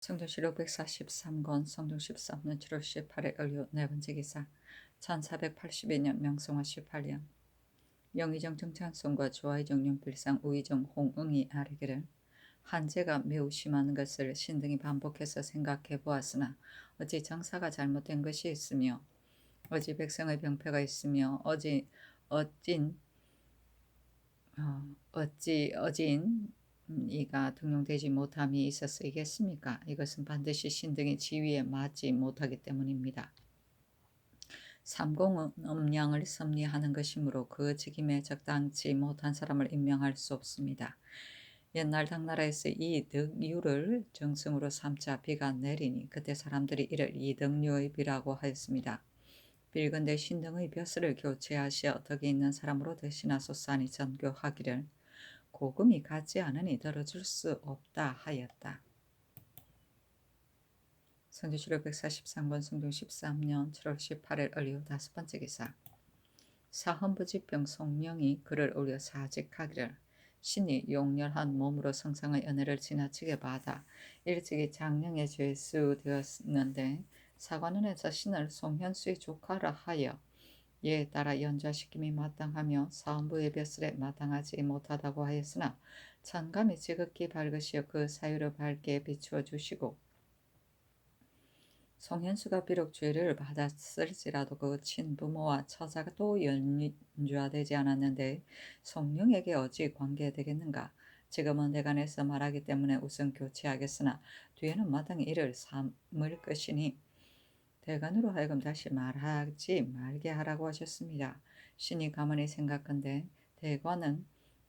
성도시록 143권 성동 13년 7월 18일 을요 네 번째 기사 1482년 명성화 18년 영의정 정찬송과 조아의정 용필상 우의정 홍응이 아뢰기를 한재가 매우 심한 것을 신등이 반복해서 생각해 보았으나 어찌 정사가 잘못된 것이 있으며 어찌 백성의 병폐가 있으며 어찌 어진 이가 등용되지 못함이 있었으이겠습니까? 이것은 반드시 신등의 지위에 맞지 못하기 때문입니다. 삼공은 음양을 섭리하는 것이므로 그 직임에 적당치 못한 사람을 임명할 수 없습니다. 옛날 당나라에서 이 득유를 정승으로 삼자 비가 내리니 그때 사람들이 이를 이득류의 비라고 하였습니다. 빌건대 신등의 벼슬을 교체하시어 덕이 있는 사람으로 대신하소서하니 전교하기를 고금이 같지 않으니 들어줄 수 없다 하였다. 성주시록 143권 성종 13년 7월 18일 을요 다섯 번째 기사 사헌부지병 송명이 그를 올려 사직하기를 신이 용렬한 몸으로 성상의 은혜를 지나치게 받아 일찍이 장령에 죄수되었는데 사관원에서 신을 송현수의 조카라 하여 이에 따라 연좌시킴이 마땅하며 사헌부의 벼슬에 마땅하지 못하다고 하였으나 천감이 지극히 밝으시어 그 사유를 밝게 비추어 주시고 송현수가 비록 죄를 받았을지라도 그 친부모와 처자가 또 연좌되지 않았는데 성령에게 어찌 관계되겠는가. 지금은 대간에서 말하기 때문에 우선 교체하겠으나 뒤에는 마땅히 이를 삼을 것이니 대간으로 하여금 다시 말하지 말게 하라고 하셨습니다. 신이 가만히 생각한데 대관은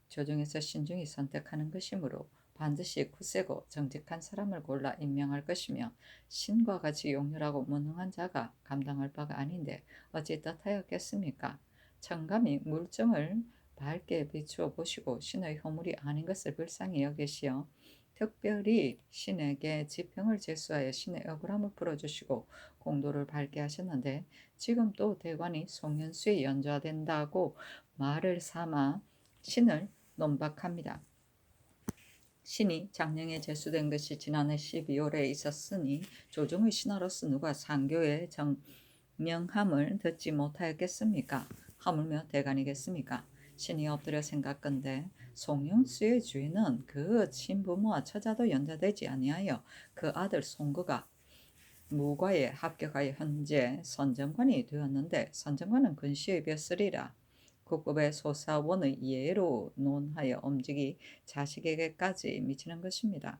조중에서 신중히 선택하는 것이므로 반드시 굳세고 정직한 사람을 골라 임명할 것이며 신과 같이 용렬하고 무능한 자가 감당할 바가 아닌데 어찌 뜻하였겠습니까? 청감이 물정을 밝게 비추어 보시고 신의 허물이 아닌 것을 불쌍히 여기시어 특별히 신에게 지평을 제수하여 신의 억울함을 풀어주시고 공도를 밝게 하셨는데 지금 또 대관이 송현수에 연좌된다고 말을 삼아 신을 논박합니다. 신이 장령에 제수된 것이 지난해 12월에 있었으니 조정의 신하로서 누가 상교의 정명함을 듣지 못하였겠습니까? 하물며 대간이겠습니까? 신이 엎드려 생각건대 송영수의 죄는 그 친부모와 처자도 연좌되지 아니하여 그 아들 송그가 무과에 합격하여 현재 선정관이 되었는데 선정관은 근시의 벼슬이라 국급의 소사원의 예로 논하여 엄직이 자식에게까지 미치는 것입니다.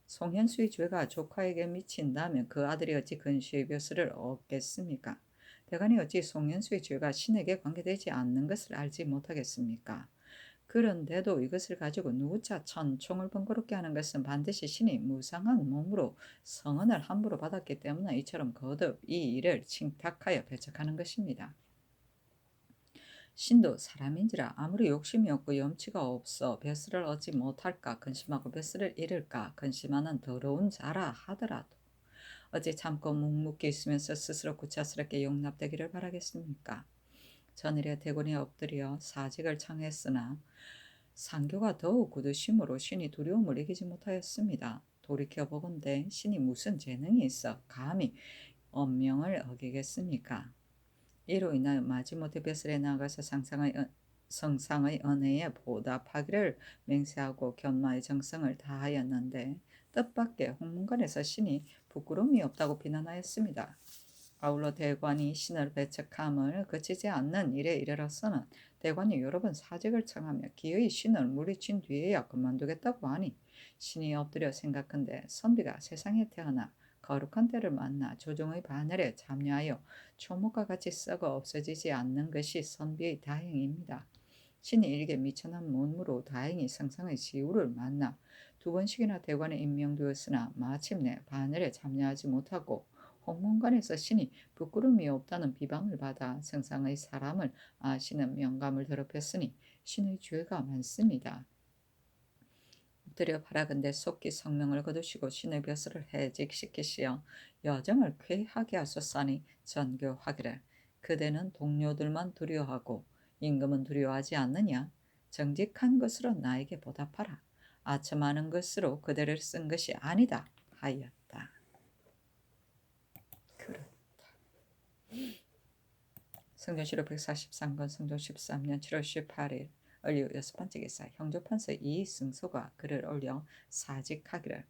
송현수의 죄가 조카에게 미친다면 그 아들이 어찌 근시의 벼슬을 얻겠습니까? 대간이 어찌 송현수의 죄가 신에게 관계되지 않는 것을 알지 못하겠습니까? 그런데도 이것을 가지고 누구차 천총을 번거롭게 하는 것은 반드시 신이 무상한 몸으로 성은을 함부로 받았기 때문에 이처럼 거듭 이 일을 칭탁하여 배척하는 것입니다. 신도 사람인지라 아무리 욕심이 없고 염치가 없어 벼슬을 얻지 못할까 근심하고 벼슬을 잃을까 근심하는 더러운 자라 하더라도 어찌 참고 묵묵히 있으면서 스스로 구차스럽게 용납되기를 바라겠습니까? 전일에 대군이 엎드려 사직을 청했으나 상교가 더욱 굳으심으로 신이 두려움을 이기지 못하였습니다. 돌이켜보건대 신이 무슨 재능이 있어 감히 엄명을 어기겠습니까? 이로 인하여 마지못해 벼슬에 나가서 성상의 은혜에 보답하기를 맹세하고 견마의 정성을 다하였는데 뜻밖의 홍문관에서 신이 부끄러움이 없다고 비난하였습니다. 아울러 대관이 신을 배척함을 그치지 않는 일에 이르러서는 대관이 여러 번 사직을 청하며 기어이 신을 물리친 뒤에야 그만두겠다고 하니 신이 엎드려 생각한데 선비가 세상에 태어나 거룩한 때를 만나 조정의 반열에 참여하여 초목과 같이 썩어 없어지지 않는 것이 선비의 다행입니다. 신이 일개 미천한 몸으로 다행히 성상의 지우를 만나 두 번씩이나 대관에 임명되었으나 마침내 반열에 참여하지 못하고 홍문관에서 신이 부끄러움이 없다는 비방을 받아 성상의 사람을 아시는 명감을 더럽혔으니 신의 죄가 많습니다. 엎드려 바라건대 속기 성명을 거두시고 신의 벼슬을 해직시키시어 여정을 쾌하게 하소서하니 전교하기를 그대는 동료들만 두려워하고 임금은 두려워하지 않느냐? 정직한 것으로 나에게 보답하라. 아첨하는 것으로 그대를 쓴 것이 아니다 하였다. 성전시로 143건 성종 13년 7월 18일 을류 여섯 번째 기사 형조판서 이승소가 글을 올려 사직하기를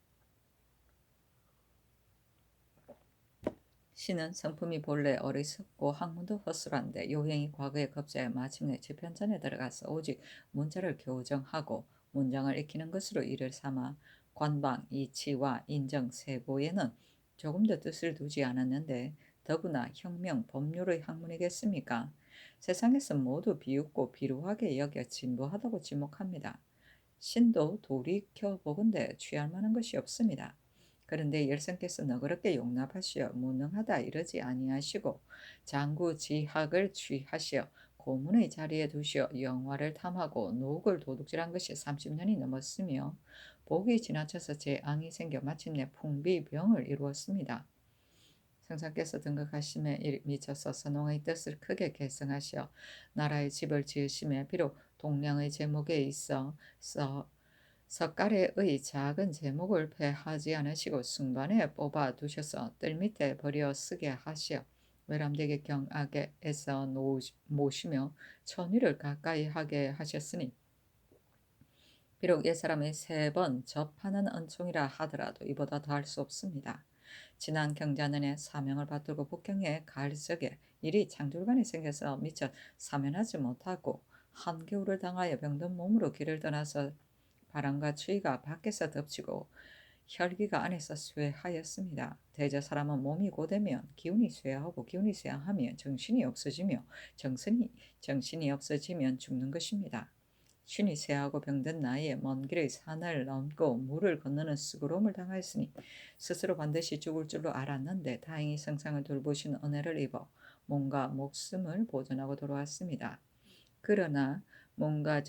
신은 성품이 본래 어리석고 학문도 허술한데 요행이 과거에 겁자여 마침내 재편전에 들어가서 오직 문자를 교정하고 문장을 익히는 것으로 이를 삼아 관방, 이치와 인정, 세고에는 조금도 뜻을 두지 않았는데 더구나 혁명, 법률의 학문이겠습니까? 세상에서 모두 비웃고 비루하게 여겨 진부하다고 지목합니다. 신도 돌이켜보건대 취할 만한 것이 없습니다. 그런데 열성께서 너그럽게 용납하시어 무능하다 이러지 아니하시고 장구지학을 취하시어 고문의 자리에 두시어 영화를 탐하고 녹을 도둑질한 것이 30년이 넘었으며 복이 지나쳐서 재앙이 생겨 마침내 풍비병을 이루었습니다. 성상께서 등극하심에 미쳐서 선홍의 뜻을 크게 계승하시어 나라의 집을 지으심에 비록 동량의 제목에 있어 석가래의 작은 제목을 폐하지 않으시고 순간에 뽑아 두셔서 뜰 밑에 버려 쓰게 하시어 외람되게 경악에 애써 모시며 천위를 가까이 하게 하셨으니 비록 옛사람이 3번 접하는 은총이라 하더라도 이보다 더할 수 없습니다. 지난 경자년에 사명을 받들고 북경에 갈 적에 일이 창졸간이 생겨서 미처 사면하지 못하고 한겨울을 당하여 병든 몸으로 길을 떠나서 바람과 추위가 밖에서 덮치고 혈기가 안에서 쇠하였습니다. 대저 사람은 몸이 고되면 기운이 쇠하고 기운이 쇠하면 정신이 없어지며 정신이 없어지면 죽는 것입니다. 쉰이 쇠하고 병든 나이에 먼 길의 산을 넘고 물을 건너는 수고로움을 당하였으니 스스로 반드시 죽을 줄로 알았는데 다행히 성상을 돌보신 은혜를 입어 몸과 목숨을 보존하고 돌아왔습니다. 그러나 몸과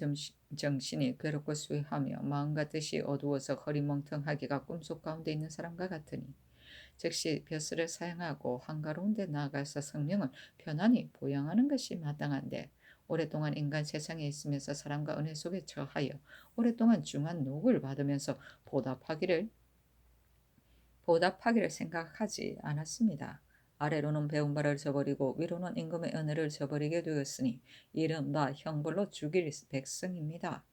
정신이 괴롭고 쇠하며 마음과 뜻이 어두워서 허리멍텅하기가 꿈속 가운데 있는 사람과 같으니 즉시 벼슬을 사용하고 한가로운 데 나아가서 성령을 편안히 보양하는 것이 마땅한데 오랫동안 인간 세상에 있으면서 사람과 은혜 속에 처하여 오랫동안 중한 녹을 받으면서 보답하기를 생각하지 않았습니다. 아래로는 배운 바를 저버리고 위로는 임금의 은혜를 저버리게 되었으니 이른바 형벌로 죽일 백성입니다.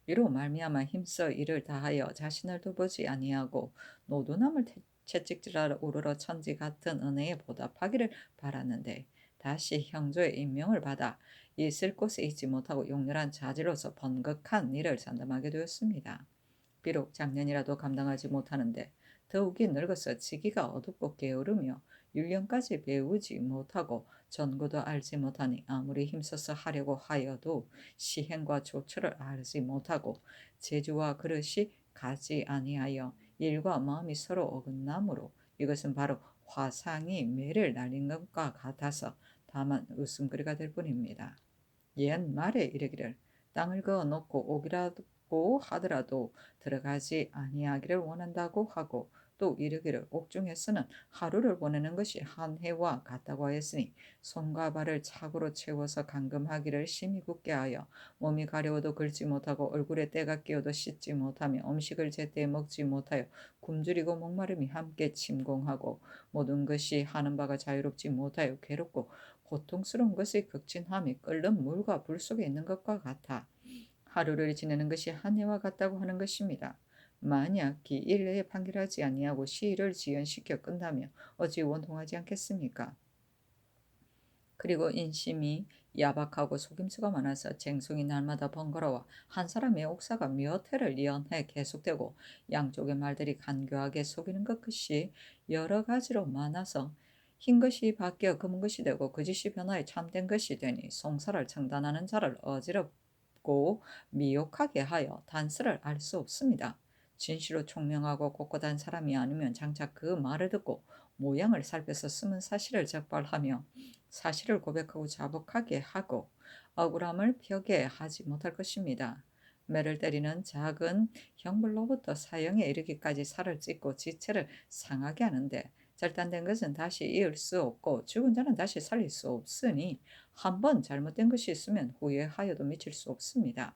이로 말미암아 힘써 이를 다하여 자신을 돌보지 아니하고 노두남을 채찍질하러 우러러 천지 같은 은혜에 보답하기를 바랐는데 다시 형조의 임명을 받아 있을 곳에 있지 못하고 용렬한 자질로서 번극한 일을 장담하게 되었습니다. 비록 작년이라도 감당하지 못하는데 더욱이 늙어서 지기가 어둡고 게으르며 율령까지 배우지 못하고 전구도 알지 못하니 아무리 힘써서 하려고 하여도 시행과 조처를 알지 못하고 재주와 그릇이 가지 아니하여 일과 마음이 서로 어긋나므로 이것은 바로 화상이 매를 날린 것과 같아서 다만 웃음거리가 될 뿐입니다. 옛말에 이르기를 땅을 그어 놓고 오기라고 하더라도 들어가지 아니하기를 원한다고 하고 또 이르기를 옥중에서는 하루를 보내는 것이 한 해와 같다고 하였으니 손과 발을 착으로 채워서 감금하기를 심히 굳게 하여 몸이 가려워도 긁지 못하고 얼굴에 때가 끼어도 씻지 못하며 음식을 제때 먹지 못하여 굶주리고 목마름이 함께 침공하고 모든 것이 하는 바가 자유롭지 못하여 괴롭고 고통스러운 것의 극진함이 끓는 물과 불 속에 있는 것과 같아 하루를 지내는 것이 한 해와 같다고 하는 것입니다. 만약 기 1내에 판결하지 아니하고 시일을 지연시켜 끝나면 어찌 원통하지 않겠습니까? 그리고 인심이 야박하고 속임수가 많아서 쟁송이 날마다 번거로워 한 사람의 옥사가 몇 해를 연해 계속되고 양쪽의 말들이 간교하게 속이는 것이 여러 가지로 많아서 흰 것이 바뀌어 검은 것이 되고 거짓이 변화해 참된 것이 되니 송사를 청단하는 자를 어지럽고 미혹하게 하여 단서를 알 수 없습니다. 진실로 총명하고 꼿꼿한 사람이 아니면 장차 그 말을 듣고 모양을 살펴서 숨은 사실을 적발하며 사실을 고백하고 자복하게 하고 억울함을 펴게 하지 못할 것입니다. 매를 때리는 작은 형벌로부터 사형에 이르기까지 살을 찢고 지체를 상하게 하는데 절단된 것은 다시 이을 수 없고 죽은 자는 다시 살릴 수 없으니 한 번 잘못된 것이 있으면 후회하여도 미칠 수 없습니다.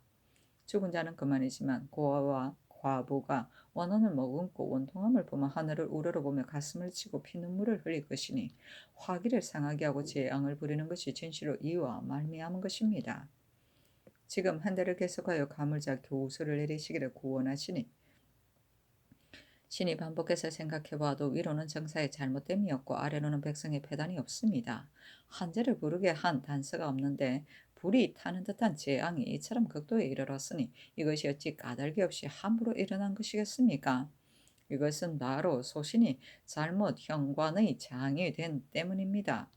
죽은 자는 그만이지만 고아와 과부가 원혼을 머금고 원통함을 품어 하늘을 우러러보며 가슴을 치고 피눈물을 흘릴 것이니 화기를 상하게 하고 재앙을 부리는 것이 진실로 이와 말미암은 것입니다. 지금 한 달을 계속하여 가물자 교수를 내리시기를 구원하시니 신이 반복해서 생각해봐도 위로는 정사의 잘못됨이었고 아래로는 백성의 패단이 없습니다. 한재를 부르게 한 단서가 없는데 불이 타는 듯한 재앙이 이처럼 극도에 이르렀으니 이것이 어찌 까닭이 없이 함부로 일어난 것이겠습니까? 이것은 바로 소신이 잘못 현관의 장이 된 때문입니다.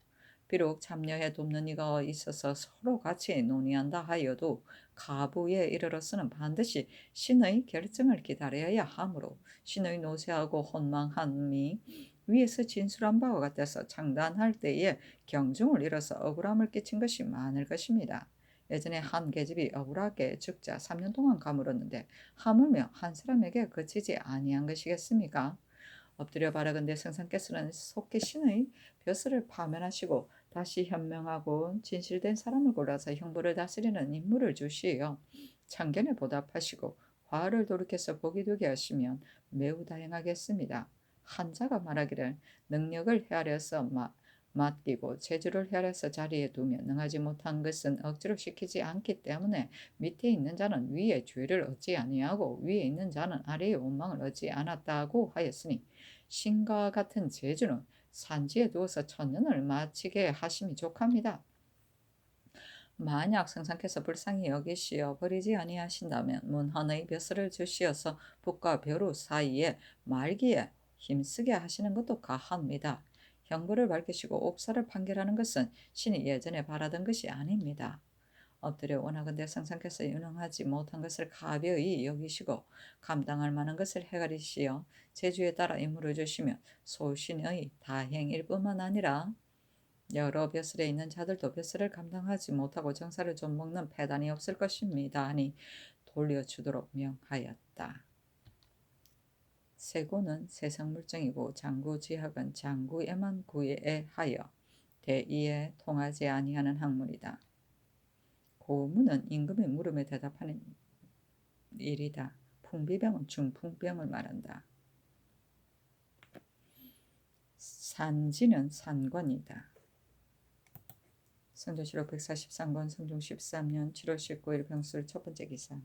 비록 참여해 돕는 이가 있어서 서로 같이 논의한다 하여도 가부에 이르러서는 반드시 신의 결정을 기다려야 하므로 신의 노쇠하고 혼망함이 위에서 진술한 바와 같아서 장단할 때에 경중을 잃어서 억울함을 끼친 것이 많을 것입니다. 예전에 한 계집이 억울하게 죽자 3년 동안 가물었는데 하물며 한 사람에게 그치지 아니한 것이겠습니까? 엎드려 바라건대 성상께서는 속히 신의 벼슬을 파면하시고 다시 현명하고 진실된 사람을 골라서 형부를 다스리는 인물을 주시어 참견에 보답하시고 화를 돌이켜서 복이 되게 하시면 매우 다행하겠습니다. 한자가 말하기를 능력을 헤아려서 맡기고 재주를 헤아려서 자리에 두면 능하지 못한 것은 억지로 시키지 않기 때문에 밑에 있는 자는 위에 죄를 얻지 아니하고 위에 있는 자는 아래의 원망을 얻지 않았다고 하였으니 신과 같은 재주는 산지에 두어서 천년을 마치게 하심이 족합니다. 만약 성상께서 불쌍히 여기시어 버리지 아니하신다면 문헌의 벼슬을 주시어서 북과 벼루 사이에 말기에 힘쓰게 하시는 것도 가합니다. 형벌을 밝히시고 옥사를 판결하는 것은 신이 예전에 바라던 것이 아닙니다. 엎드려 원하건대 성상께서 윤흥하지 못한 것을 가벼이 여기시고 감당할 만한 것을 헤아리시어 제주에 따라 임무를 주시면 소신의 다행일 뿐만 아니라 여러 벼슬에 있는 자들도 벼슬을 감당하지 못하고 정사를 좀먹는 패단이 없을 것입니다 하니 돌려주도록 명하였다. 세고는 세상물정이고 장구지학은 장구에만 구애하여 대의에 통하지 아니하는 학문이다. 고문은 임금의 물음에 대답하는 일이다. 풍비병은 중풍병을 말한다. 산지는 산관이다. 성조실록 143권 성종 13년 7월 19일 병술 첫 번째 기사.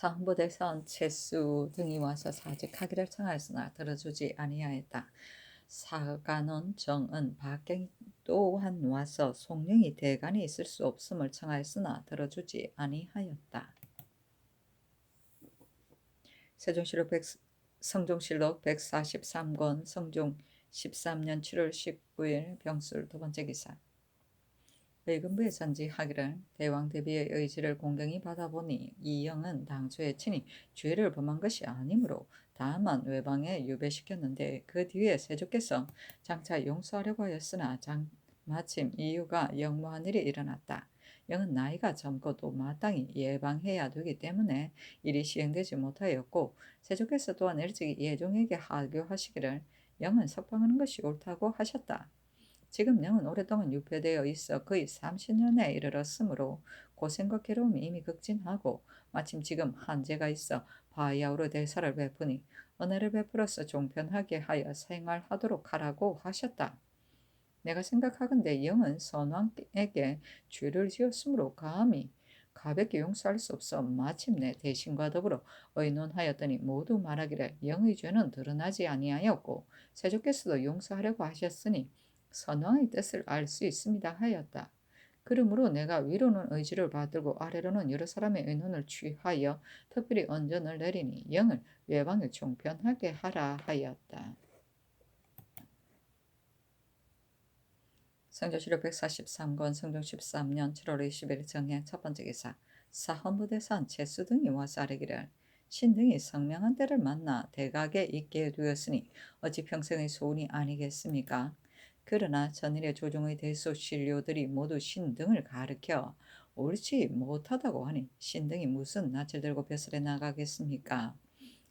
사헌부대선 채수 등이 와서 사직하기를 청하였으나 들어주지 아니하였다. 사간원 정은 박경이 또한 와서 송령이 대간에 있을 수 없음을 청하였으나 들어주지 아니하였다. 성종실록 143권 성종 13년 7월 19일 병술 두 번째 기사. 의금부에 전지하기를 대왕 대비의 의지를 공경히 받아보니 이영은 당초에 친히 죄를 범한 것이 아니므로 다만 외방에 유배시켰는데 그 뒤에 세조께서 장차 용서하려고 하였으나 마침 이유가 영무한 일이 일어났다. 영은 나이가 젊고도 마땅히 예방해야 되기 때문에 일이 시행되지 못하였고 세조께서 또한 일찍이 예종에게 하교하시기를 영은 석방하는 것이 옳다고 하셨다. 지금 영은 오랫동안 유폐되어 있어 거의 30년에 이르렀으므로 고생과 괴로움이 이미 극진하고 마침 지금 한재가 있어 바야흐로 대사를 베푸니 은혜를 베풀어서 종편하게 하여 생활하도록 하라고 하셨다. 내가 생각하건대 영은 선왕에게 죄를 지었으므로 감히 가볍게 용서할 수 없어 마침내 대신과 더불어 의논하였더니 모두 말하기를 영의 죄는 드러나지 아니하였고 세조께서도 용서하려고 하셨으니 선왕의 뜻을 알 수 있습니다 하였다. 그러므로 내가 위로는 의지를 받들고 아래로는 여러 사람의 의논을 취하여 특별히 언전을 내리니 영을 외방에 종편하게 하라 하였다. 성조실록 143권 성종 13년 7월 20일 정해 첫 번째 기사. 사헌부대선 채수 등이 와서 아뢰기를 신 등이 성명한 때를 만나 대각에 있게 되었으니 어찌 평생의 소원이 아니겠습니까? 그러나 전일의 조정의 대소 신료들이 모두 신 등을 가르켜 옳지 못하다고 하니 신 등이 무슨 낯을 들고 벼슬에 나가겠습니까?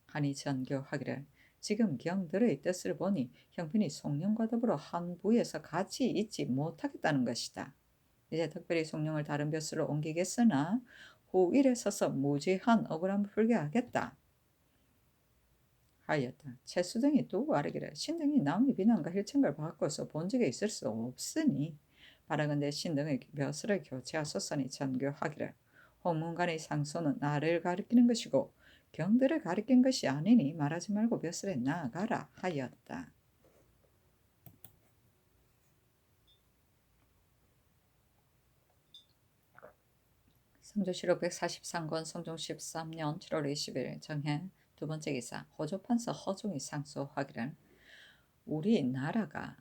하니 전교하기를 지금 경들의 뜻을 보니 형편이 송년과 더불어 한 부에서 같이 있지 못하겠다는 것이다. 이제 특별히 성령을 다른 벼슬로 옮기겠으나 후 일에 서서 무지한 억울함을 풀게 하겠다 하였다. 채수 등이 또 아뢰기를 신등이 남의 비난과 힐층을 바꿔서 본직에 있을 수 없으니 바라건대 신등의 벼슬을 교체하소서니 전교하기를 홍문관의 상소는 나를 가리키는 것이고 경들을 가리킨 것이 아니니 말하지 말고 벼슬에 나아가라 하였다. 성조실록 143권 성종 13년 7월 20일 정해 두 번째 기사 호조판서 허종이 상소하기를 우리나라가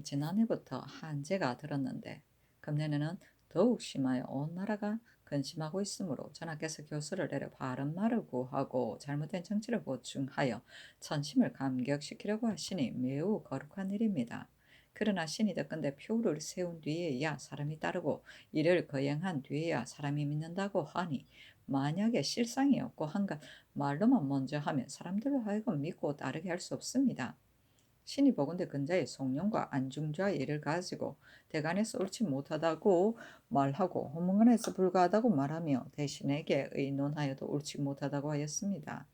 지난해부터 한재가 들었는데 금년에는 더욱 심하여 온 나라가 근심하고 있으므로 전하께서 교수를 내려 바른 말을 구하고 잘못된 정치를 보충하여 천심을 감격시키려고 하시니 매우 거룩한 일입니다. 그러나 신이 덕건대 표를 세운 뒤에야 사람이 따르고 이를 거행한 뒤에야 사람이 믿는다고 하니 만약에 실상이 없고 한갓 말로만 먼저 하면 사람들로 하여금 믿고 따르게 할 수 없습니다. 신이 보건대 근자의 성령과 안중자의 일을 가지고 대간에서 옳지 못하다고 말하고 호문관에서 불가하다고 말하며 대신에게 의논하여도 옳지 못하다고 하였습니다.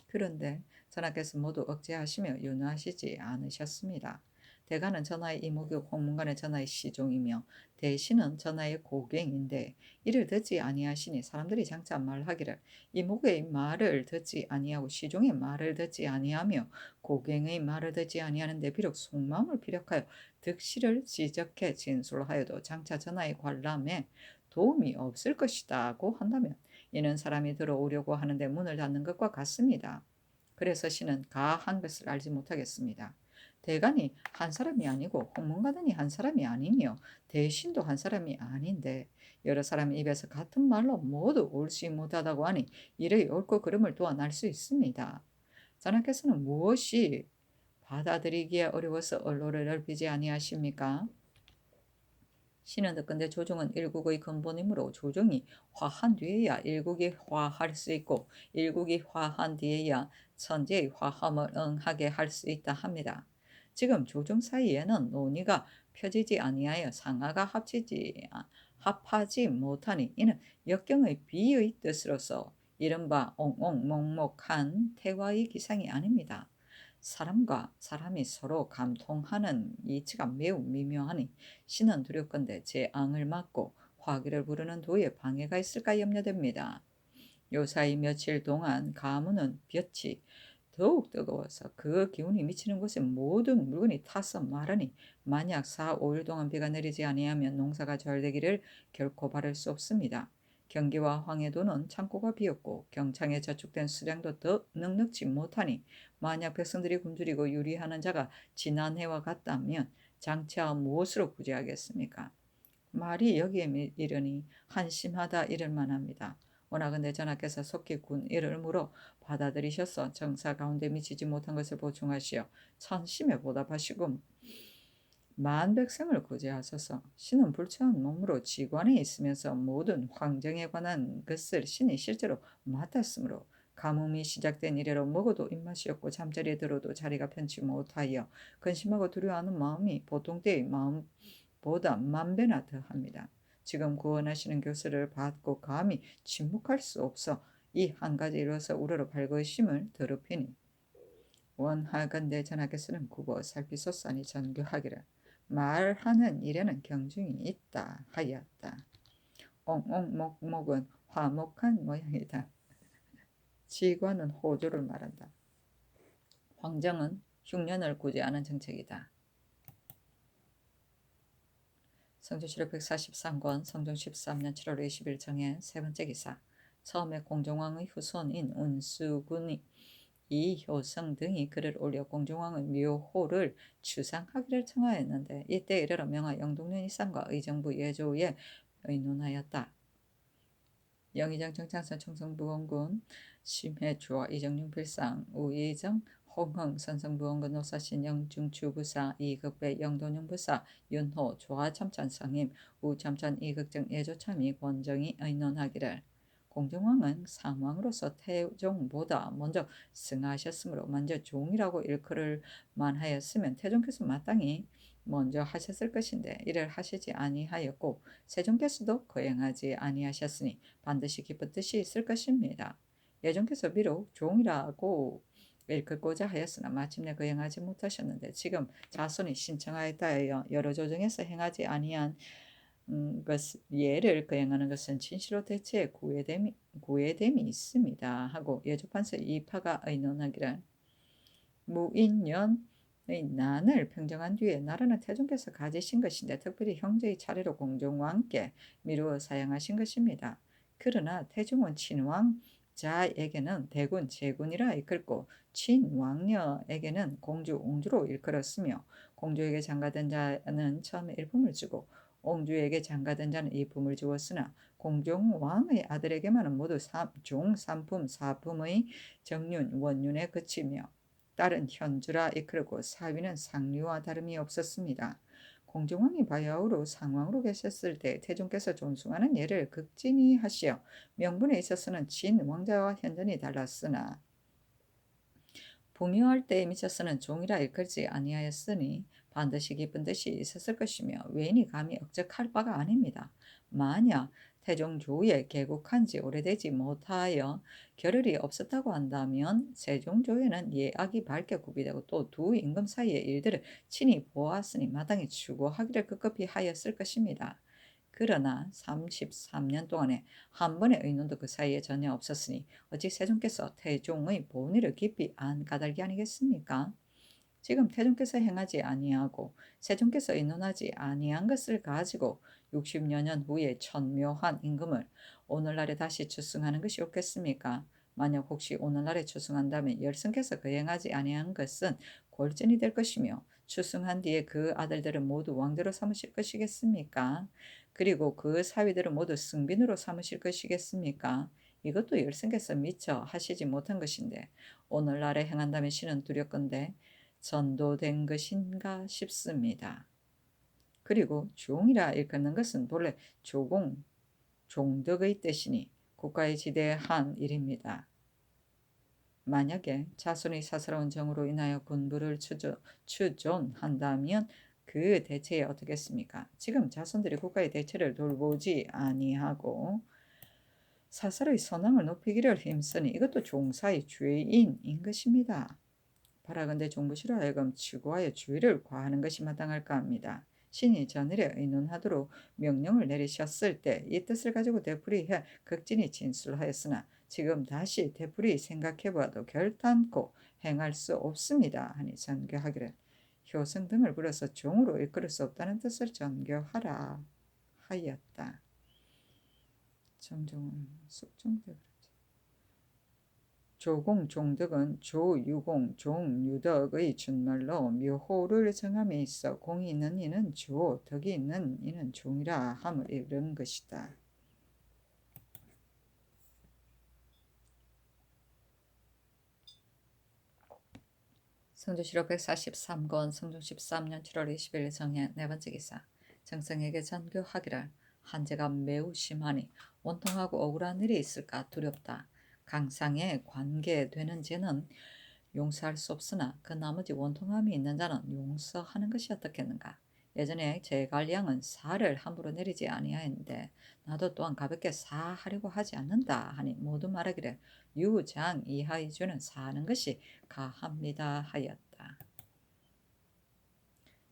그런데 전하께서 모두 억제하시며 윤호하시지 않으셨습니다. 대간은 전하의 이목이고 홍문관은 전하의 시종이며 대신은 전하의 고갱인데 이를 듣지 아니하시니 사람들이 장차 말하기를 이목의 말을 듣지 아니하고 시종의 말을 듣지 아니하며 고갱의 말을 듣지 아니하는데 비록 속마음을 피력하여 득실을 지적해 진술하여도 장차 전하의 관람에 도움이 없을 것이다고 한다면 이는 사람이 들어오려고 하는데 문을 닫는 것과 같습니다. 그래서 신은 가한 것을 알지 못하겠습니다. 대간이 한 사람이 아니고 홍문관이 한 사람이 아니며 대신도 한 사람이 아닌데 여러 사람 입에서 같은 말로 모두 옳지 못하다고 하니 이의 옳고 그름을 또한 알 수 있습니다. 전하께서는 무엇이 받아들이기에 어려워서 언로를 넓히지 아니하십니까? 신은 듣건대 조정은 일국의 근본이므로 조정이 화한 뒤에야 일국이 화할 수 있고 일국이 화한 뒤에야 천지의 화함을 응하게 할 수 있다 합니다. 지금 조정 사이에는 논의가 펴지지 아니하여 상하가 합하지 못하니 이는 역경의 비의 뜻으로서 이른바 옹옹목목한 태화의 기상이 아닙니다. 사람과 사람이 서로 감통하는 이치가 매우 미묘하니 신은 두렵건대 제 앙을 막고 화기를 부르는 도에 방해가 있을까 염려됩니다. 요사이 며칠 동안 가무는 볕이 더욱 뜨거워서 그 기운이 미치는 곳에 모든 물건이 타서 마르니 만약 4, 5일 동안 비가 내리지 아니하면 농사가 잘 되기를 결코 바랄 수 없습니다. 경기와 황해도는 창고가 비었고 경창에 저축된 수량도 더 넉넉지 못하니 만약 백성들이 굶주리고 유리하는 자가 지난해와 같다면 장차 무엇으로 구제하겠습니까? 말이 여기에 이르니 한심하다 이를 만합니다. 원하건대 전하께서 속히 군 이를 물어 받아들이셔서 정사 가운데 미치지 못한 것을 보충하시어 천심에 보답하시고 만백성을 구제하소서. 신은 불체한 몸으로 지관에 있으면서 모든 황정에 관한 것을 신이 실제로 맡았으므로 가뭄이 시작된 이래로 먹어도 입맛이 없고 잠자리에 들어도 자리가 편치 못하여 근심하고 두려워하는 마음이 보통 때의 마음보다 만배나 더합니다. 지금 구원하시는 교수를 받고 감히 침묵할 수 없어 이 한 가지 이루어서 우러러 발거심을 더럽히니 원하건대 전하께서는 굽어 살피소서니 전교하기를 말하는 일에는 경중이 있다 하였다. 옹옹목목은 화목한 모양이다. 지관은 호조를 말한다. 황정은 흉년을 구제하는 정책이다. 성조실록 143권 성종 13년 7월 20일 정해 세 번째 기사 처음에 공종왕의 후손인 운수군이 이효성 등이 글을 올려 공종왕의 묘호를 추상하기를 청하였는데 이때 이르러 명하 영동년 이상과 의정부 예조에 의논하였다. 영의정 정창선 청성부원군 심해주와 이정용 필상 우의정 홍흥 선성부원군 노사신 영중추부사 이극배 영돈용 부사 윤호 조화참찬 상임 우참찬 이극정 예조참이 권정이 의논하기를 공정왕은 상왕으로서 태종보다 먼저 승하하셨으므로 먼저 종이라고 일컬을 만하였으면 태종께서 마땅히 먼저 하셨을 것인데 이를 하시지 아니하였고 세종께서도 거행하지 아니하셨으니 반드시 기쁜 뜻이 있을 것입니다. 예종께서 비록 종이라고 일컫고자 하였으나 마침내 거행하지 못하셨는데 지금 자손이 신청하였다 하여 여러 조정에서 행하지 아니한 예를 거행하는 것은 진시로 대체에 구애됨이 있습니다 하고 예조판서 이파가 의논하기를 무인년의 난을 평정한 뒤에 나라는 태종께서 가지신 것인데 특별히 형제의 차례로 공종왕께 미루어 사양하신 것입니다. 그러나 태종은 친왕자에게는 대군 제군이라 이끌고 친왕녀에게는 공주 옹주로 일컬었으며 공주에게 장가된 자는 처음에 일품을 주고 옹주에게 장가된 자는 이품을 주었으나 공종왕의 아들에게만은 모두 종 3품 4품의 정륜 원륜에 그치며 딸은 현주라 이끌고 사위는 상류와 다름이 없었습니다. 공종왕이 바야흐로 상왕으로 계셨을 때 태종께서 존숭하는 예를 극진히 하시어 명분에 있어서는 진왕자와 현전히 달랐으나 부묘할 때에 미쳐서는 종이라 일컬지 아니하였으니 반드시 기쁜 뜻이 있었을 것이며 외인이 감히 억적할 바가 아닙니다. 만약 태종조에 개국한 지 오래되지 못하여 겨를이 없었다고 한다면 세종조에는 예악이 밝게 구비되고 또 두 임금 사이의 일들을 친히 보았으니 마땅히 추구하기를 급급히 하였을 것입니다. 그러나 33년 동안에 한 번의 의논도 그 사이에 전혀 없었으니 어찌 세종께서 태종의 본의를 깊이 안 까닭이 아니겠습니까? 지금 태종께서 행하지 아니하고 세종께서 의논하지 아니한 것을 가지고 60여 년 후에 천묘한 임금을 오늘날에 다시 추승하는 것이 옳겠습니까? 만약 혹시 오늘날에 추승한다면 열성께서 거행하지 아니한 것은 골전이 될 것이며 추승한 뒤에 그 아들들은 모두 왕대로 삼으실 것이겠습니까? 그리고 그 사위들은 모두 승빈으로 삼으실 것이겠습니까? 이것도 열성께서 미처 하시지 못한 것인데 오늘날에 행한다면 신은 두렵건대 전도된 것인가 싶습니다. 그리고 종이라 일컫는 것은 본래 조공, 종덕의 뜻이니 국가에 지대한 일입니다. 만약에 자손의 사사로운 정으로 인하여 군부를 추존한다면 그 대체에 어떻겠습니까? 지금 자손들이 국가의 대체를 돌보지 아니하고 사사로의 선왕을 높이기를 힘쓰니 이것도 종사의 죄인인 것입니다. 바라건대 종부시로 하여금 추구하여 주의를 과하는 것이 마땅할까 합니다. 신이 전일에 의논하도록 명령을 내리셨을 때 이 뜻을 가지고 되풀이해 극진히 진술하였으나 지금 다시 되풀이 생각해봐도 결단코 행할 수 없습니다 하니 전교하기를 효성 등을 불러서 종으로 이끌을 수 없다는 뜻을 전교하라 하였다. 정종은 숙종대 조공 종덕은 조유공 종유덕의 준말로 묘호를 정함에 있어 공이 있는 이는 조, 덕이 있는 이는 종이라 함을 이른 것이다. 성조실록 143권 성종 13년 7월 20일 정해 네 번째 기사. 정성에게 전교하기를 한제가 매우 심하니 원통하고 억울한 일이 있을까 두렵다. 강상에 관계되는 죄는 용서할 수 없으나 그 나머지 원통함이 있는 자는 용서하는 것이 어떻겠는가. 예전에 제갈량은 사를 함부로 내리지 아니하였는데 나도 또한 가볍게 사하려고 하지 않는다 하니 모두 말하기를 유장 이하의 죄는 사하는 것이 가합니다 하였다.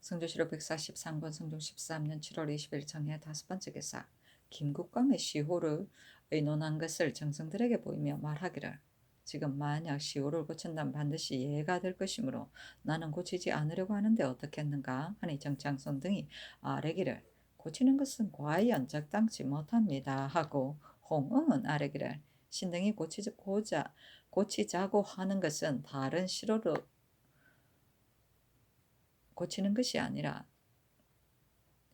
성조실록 143권 성종 13년 7월 20일 정해 다섯 번째 기사. 김국광의 시호를 의논한 것을 정성들에게 보이며 말하기를 지금 만약 시호를 고친다면 반드시 예가 될 것이므로 나는 고치지 않으려고 하는데 어떻겠는가 하니 정창손 등이 아뢰기를 고치는 것은 과연 적당치 못합니다 하고 홍응은 아뢰기를 신등이 고치자고 하는 것은 다른 시호로 고치는 것이 아니라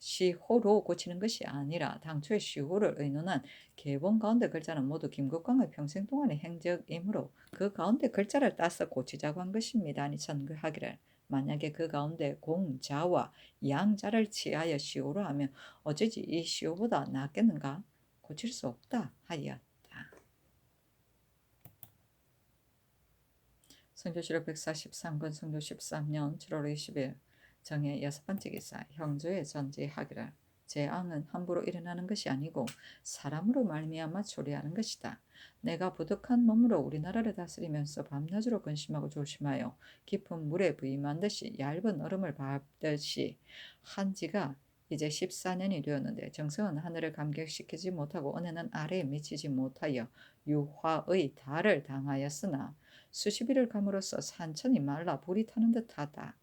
시호로 고치는 것이 아니라 당초에 시호를 의논한 계본 가운데 글자는 모두 김국광의 평생 동안의 행적이므로 그 가운데 글자를 따서 고치자고 한 것입니다. 아니 전교하기를 만약에 그 가운데 공자와 양자를 취하여 시호로 하면 어쩌지 이 시호보다 낫겠는가? 고칠 수 없다 하였다. 성교시로 143권 성교 13년 7월 20일 정의 여섯 번째 기사 형제의 전제하기를 재앙은 함부로 일어나는 것이 아니고 사람으로 말미암아 초래하는 것이다. 내가 부득한 몸으로 우리나라를 다스리면서 밤낮으로 근심하고 조심하여 깊은 물에 부임한 듯이 얇은 얼음을 밟듯이 한 지가 이제 14년이 되었는데 정성은 하늘을 감격시키지 못하고 은혜는 아래에 미치지 못하여 유화의 달을 당하였으나 수십 일을 감으로써 산천이 말라 불이 타는 듯하다.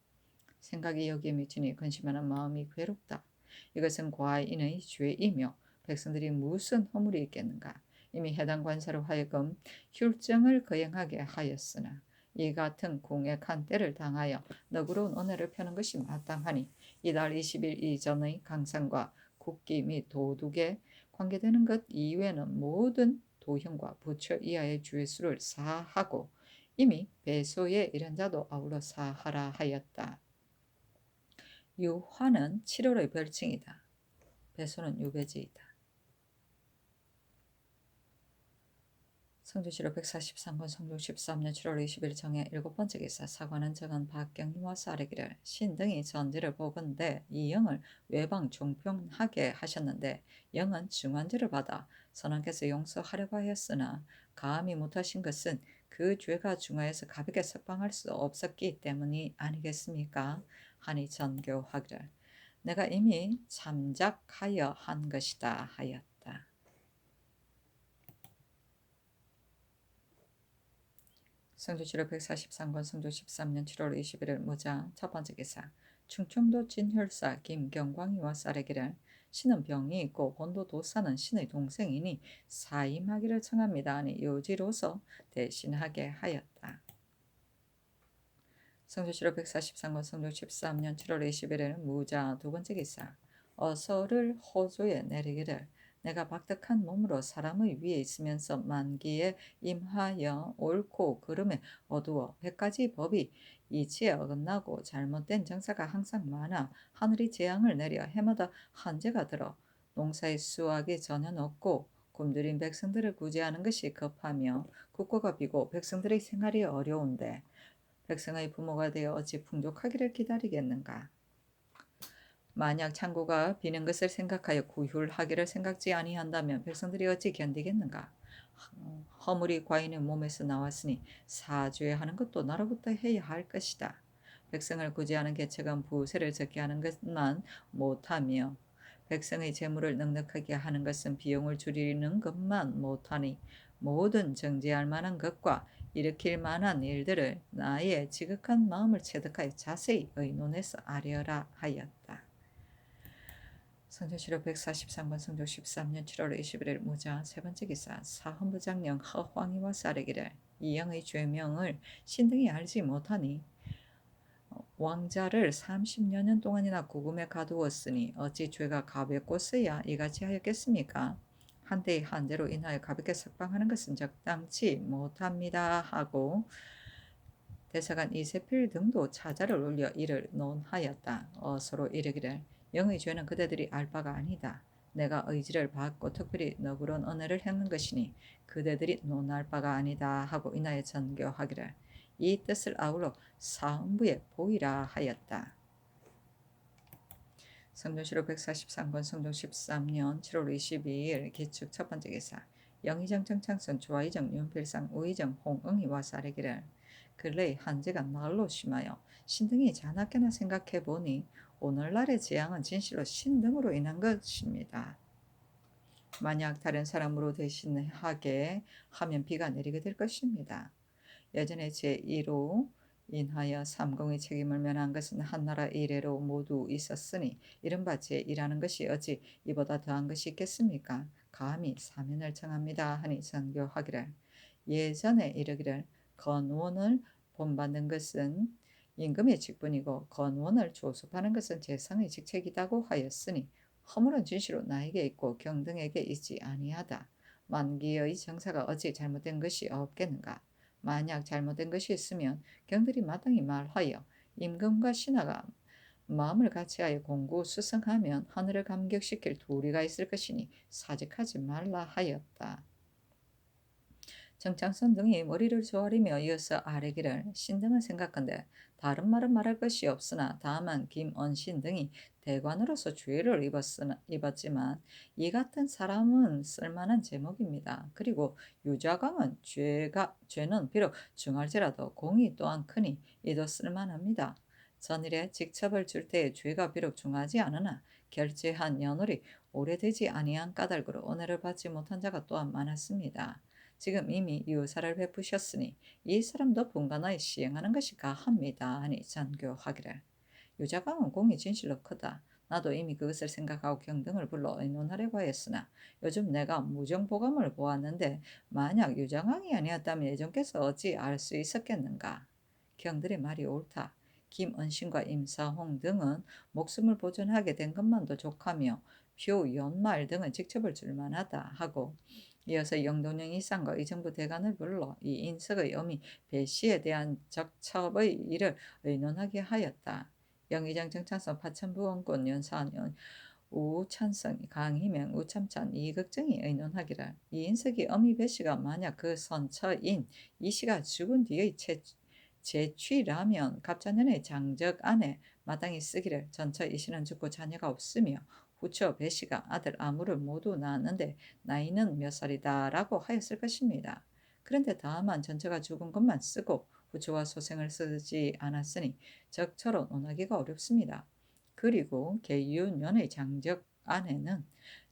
생각이 여기에 미치니 근심하는 마음이 괴롭다. 이것은 과인의 죄이며 백성들이 무슨 허물이 있겠는가. 이미 해당 관사로 하여금 율정을 거행하게 하였으나 이 같은 공액한 때를 당하여 너그러운 은혜를 펴는 것이 마땅하니 이달 20일 이전의 강상과 국기 및 도둑에 관계되는 것 이외에는 모든 도형과 부처 이하의 죄수를 사하고 이미 배소에 이른 자도 아울러 사하라 하였다. 유화는 7월의 별칭이다. 배소는 유배지이다. 성주시로 143권 성종 13년 7월 20일 정해 일곱 번째 기사 사관은 정한 박경리와 사례기를 신등이 전지를 보건대 이 영을 외방 종평하게 하셨는데 영은 중환죄를 받아 선왕께서 용서하려고 하였으나 감히 못하신 것은 그 죄가 중하여서 가볍게 석방할 수 없었기 때문이 아니겠습니까? 하니 전교하기를 내가 이미 참작하여 한 것이다 하였다. 성주시로 143권 성조 13년 7월 21일 무자 첫 번째 기사 충청도 진혈사 김경광이와 쌀에기를 신은 병이 있고 본도 도사는 신의 동생이니 사임하기를 청합니다 하니 요지로서 대신하게 하였다. 성주시로 143권 성조 13년 7월 21일 무자 두 번째 기사 어서를 호조에 내리기를 내가 박득한 몸으로 사람의 위에 있으면서 만기에 임하여 옳고 그름에 어두워 100가지 법이 이치에 어긋나고 잘못된 정사가 항상 많아 하늘이 재앙을 내려 해마다 한재가 들어 농사의 수확이 전혀 없고 굶주린 백성들을 구제하는 것이 급하며 국고가 비고 백성들의 생활이 어려운데 백성의 부모가 되어 어찌 풍족하기를 기다리겠는가. 만약 창고가 비는 것을 생각하여 구휼하기를 생각지 아니한다면 백성들이 어찌 견디겠는가. 허물이 과인의 몸에서 나왔으니 사죄하는 것도 나로부터 해야 할 것이다. 백성을 구제하는 계책은 부세를 적게 하는 것만 못하며 백성의 재물을 넉넉하게 하는 것은 비용을 줄이는 것만 못하니 모든 정죄할 만한 것과 일으킬 만한 일들을 나의 지극한 마음을 체득하여 자세히 의논해서 아뢰어라 하였다. 성조시로 143권 성조 13년 7월 21일 무자 세 번째 기사 사헌부장령 허황이와 쌀에기를 이 영의 죄명을 신등이 알지 못하니 왕자를 30여 년 동안이나 구금에 가두었으니 어찌 죄가 가볍고서야 이같이 하였겠습니까? 한때의 한대로 인하여 가볍게 석방하는 것은 적당치 못합니다 하고 대사관 이세필 등도 차자를 올려 이를 논하였다. 서로 이르기를 영의 죄는 그대들이 알 바가 아니다. 내가 의지를 받고 특별히 너그러운 은혜를 행는 것이니 그대들이 논할 바가 아니다 하고 인하여 전교하기를 이 뜻을 아울러 사헌부에 보이라 하였다. 성조시로 143권 성종 13년 7월 22일 기축 첫 번째 기사 영의정 정창선 조아이정 윤필상 우의정 홍응이와 사례기를 근래의 한재가 날로 심하여 신등이 자나깨나 생각해 보니 오늘날의 재앙은 진실로 신등으로 인한 것입니다. 만약 다른 사람으로 대신하게 하면 비가 내리게 될 것입니다. 예전에 제1호 인하여 삼공의 책임을 면한 것은 한나라 이래로 모두 있었으니 이른바 제1하는 것이 어찌 이보다 더한 것이 있겠습니까? 감히 사면을 청합니다 하니 전교하기를 예전에 이르기를 건원을 본받는 것은 임금의 직분이고 건원을 조습하는 것은 재상의 직책이라고 하였으니 허물은 진실로 나에게 있고 경등에게 있지 아니하다. 만기의 정사가 어찌 잘못된 것이 없겠는가. 만약 잘못된 것이 있으면 경들이 마땅히 말하여 임금과 신하가 마음을 같이하여 공고수성하면 하늘을 감격시킬 도리가 있을 것이니 사직하지 말라 하였다. 정창선 등이 머리를 조아리며 이어서 아뢰기를 신등은 생각한데 다른 말은 말할 것이 없으나 다만 김언신 등이 대관으로서 주의를 입었지만 이 같은 사람은 쓸만한 제목입니다. 그리고 유자광은 죄는 비록 중할지라도 공이 또한 크니 이도 쓸만합니다. 전일에 직첩을 줄 때의 죄가 비록 중하지 않으나 결제한 연월이 오래되지 아니한 까닭으로 은혜를 받지 못한 자가 또한 많았습니다. 지금 이미 유사를 베푸셨으니 이 사람도 분간하여 시행하는 것이 가합니다 하니 전교하기를. 유자광은 공이 진실로 크다. 나도 이미 그것을 생각하고 경등을 불러 의논하려고 하였으나 요즘 내가 무정보감을 보았는데 만약 유자광이 아니었다면 예전께서 어찌 알 수 있었겠는가. 경들의 말이 옳다. 김은신과 임사홍 등은 목숨을 보존하게 된 것만도 족하며 표 연말 등은 직접을 줄만하다 하고 이어서 영동영 이상과 의정부 대관을 불러 이 인석의 어미 배씨에 대한 적첩의 일을 의논하게 하였다. 영의정 정찬성 파천부원군 연사원 우찬성 강희명 우참찬 이극정이 의논하기를 이 인석이 어미 배씨가 만약 그 선처인 이씨가 죽은 뒤의 제취라면 갑자년의 장적 안에 마땅히 쓰기를 전처 이씨는 죽고 자녀가 없으며 후처 배씨가 아들 아무를 모두 낳았는데 나이는 몇 살이다라고 하였을 것입니다. 그런데 다만 전처가 죽은 것만 쓰고 후처와 소생을 쓰지 않았으니 적처로 논하기가 어렵습니다. 그리고 계유년의 장적 안에는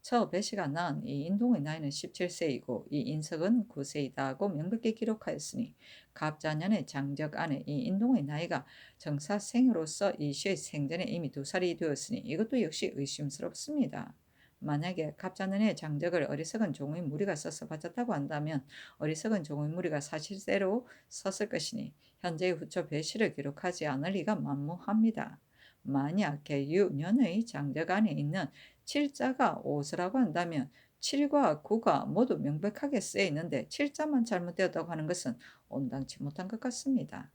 처 배씨가 낳은 이 인동의 나이는 17세이고 이 인석은 9세이다고 명백히 기록하였으니 갑자년의 장적 안에 이 인동의 나이가 정사생으로서 이 시의 생전에 이미 2살이 되었으니 이것도 역시 의심스럽습니다. 만약에 갑자년의 장적을 어리석은 종의 무리가 써서 바쳤다고 한다면 어리석은 종의 무리가 사실대로 썼을 것이니 현재의 후처 배씨를 기록하지 않을 리가 만무합니다. 만약 계유년의 장적 안에 있는 7자가 5서라고 한다면 7과 9가 모두 명백하게 쓰여 있는데 7자만 잘못되었다고 하는 것은 온당치 못한 것 같습니다.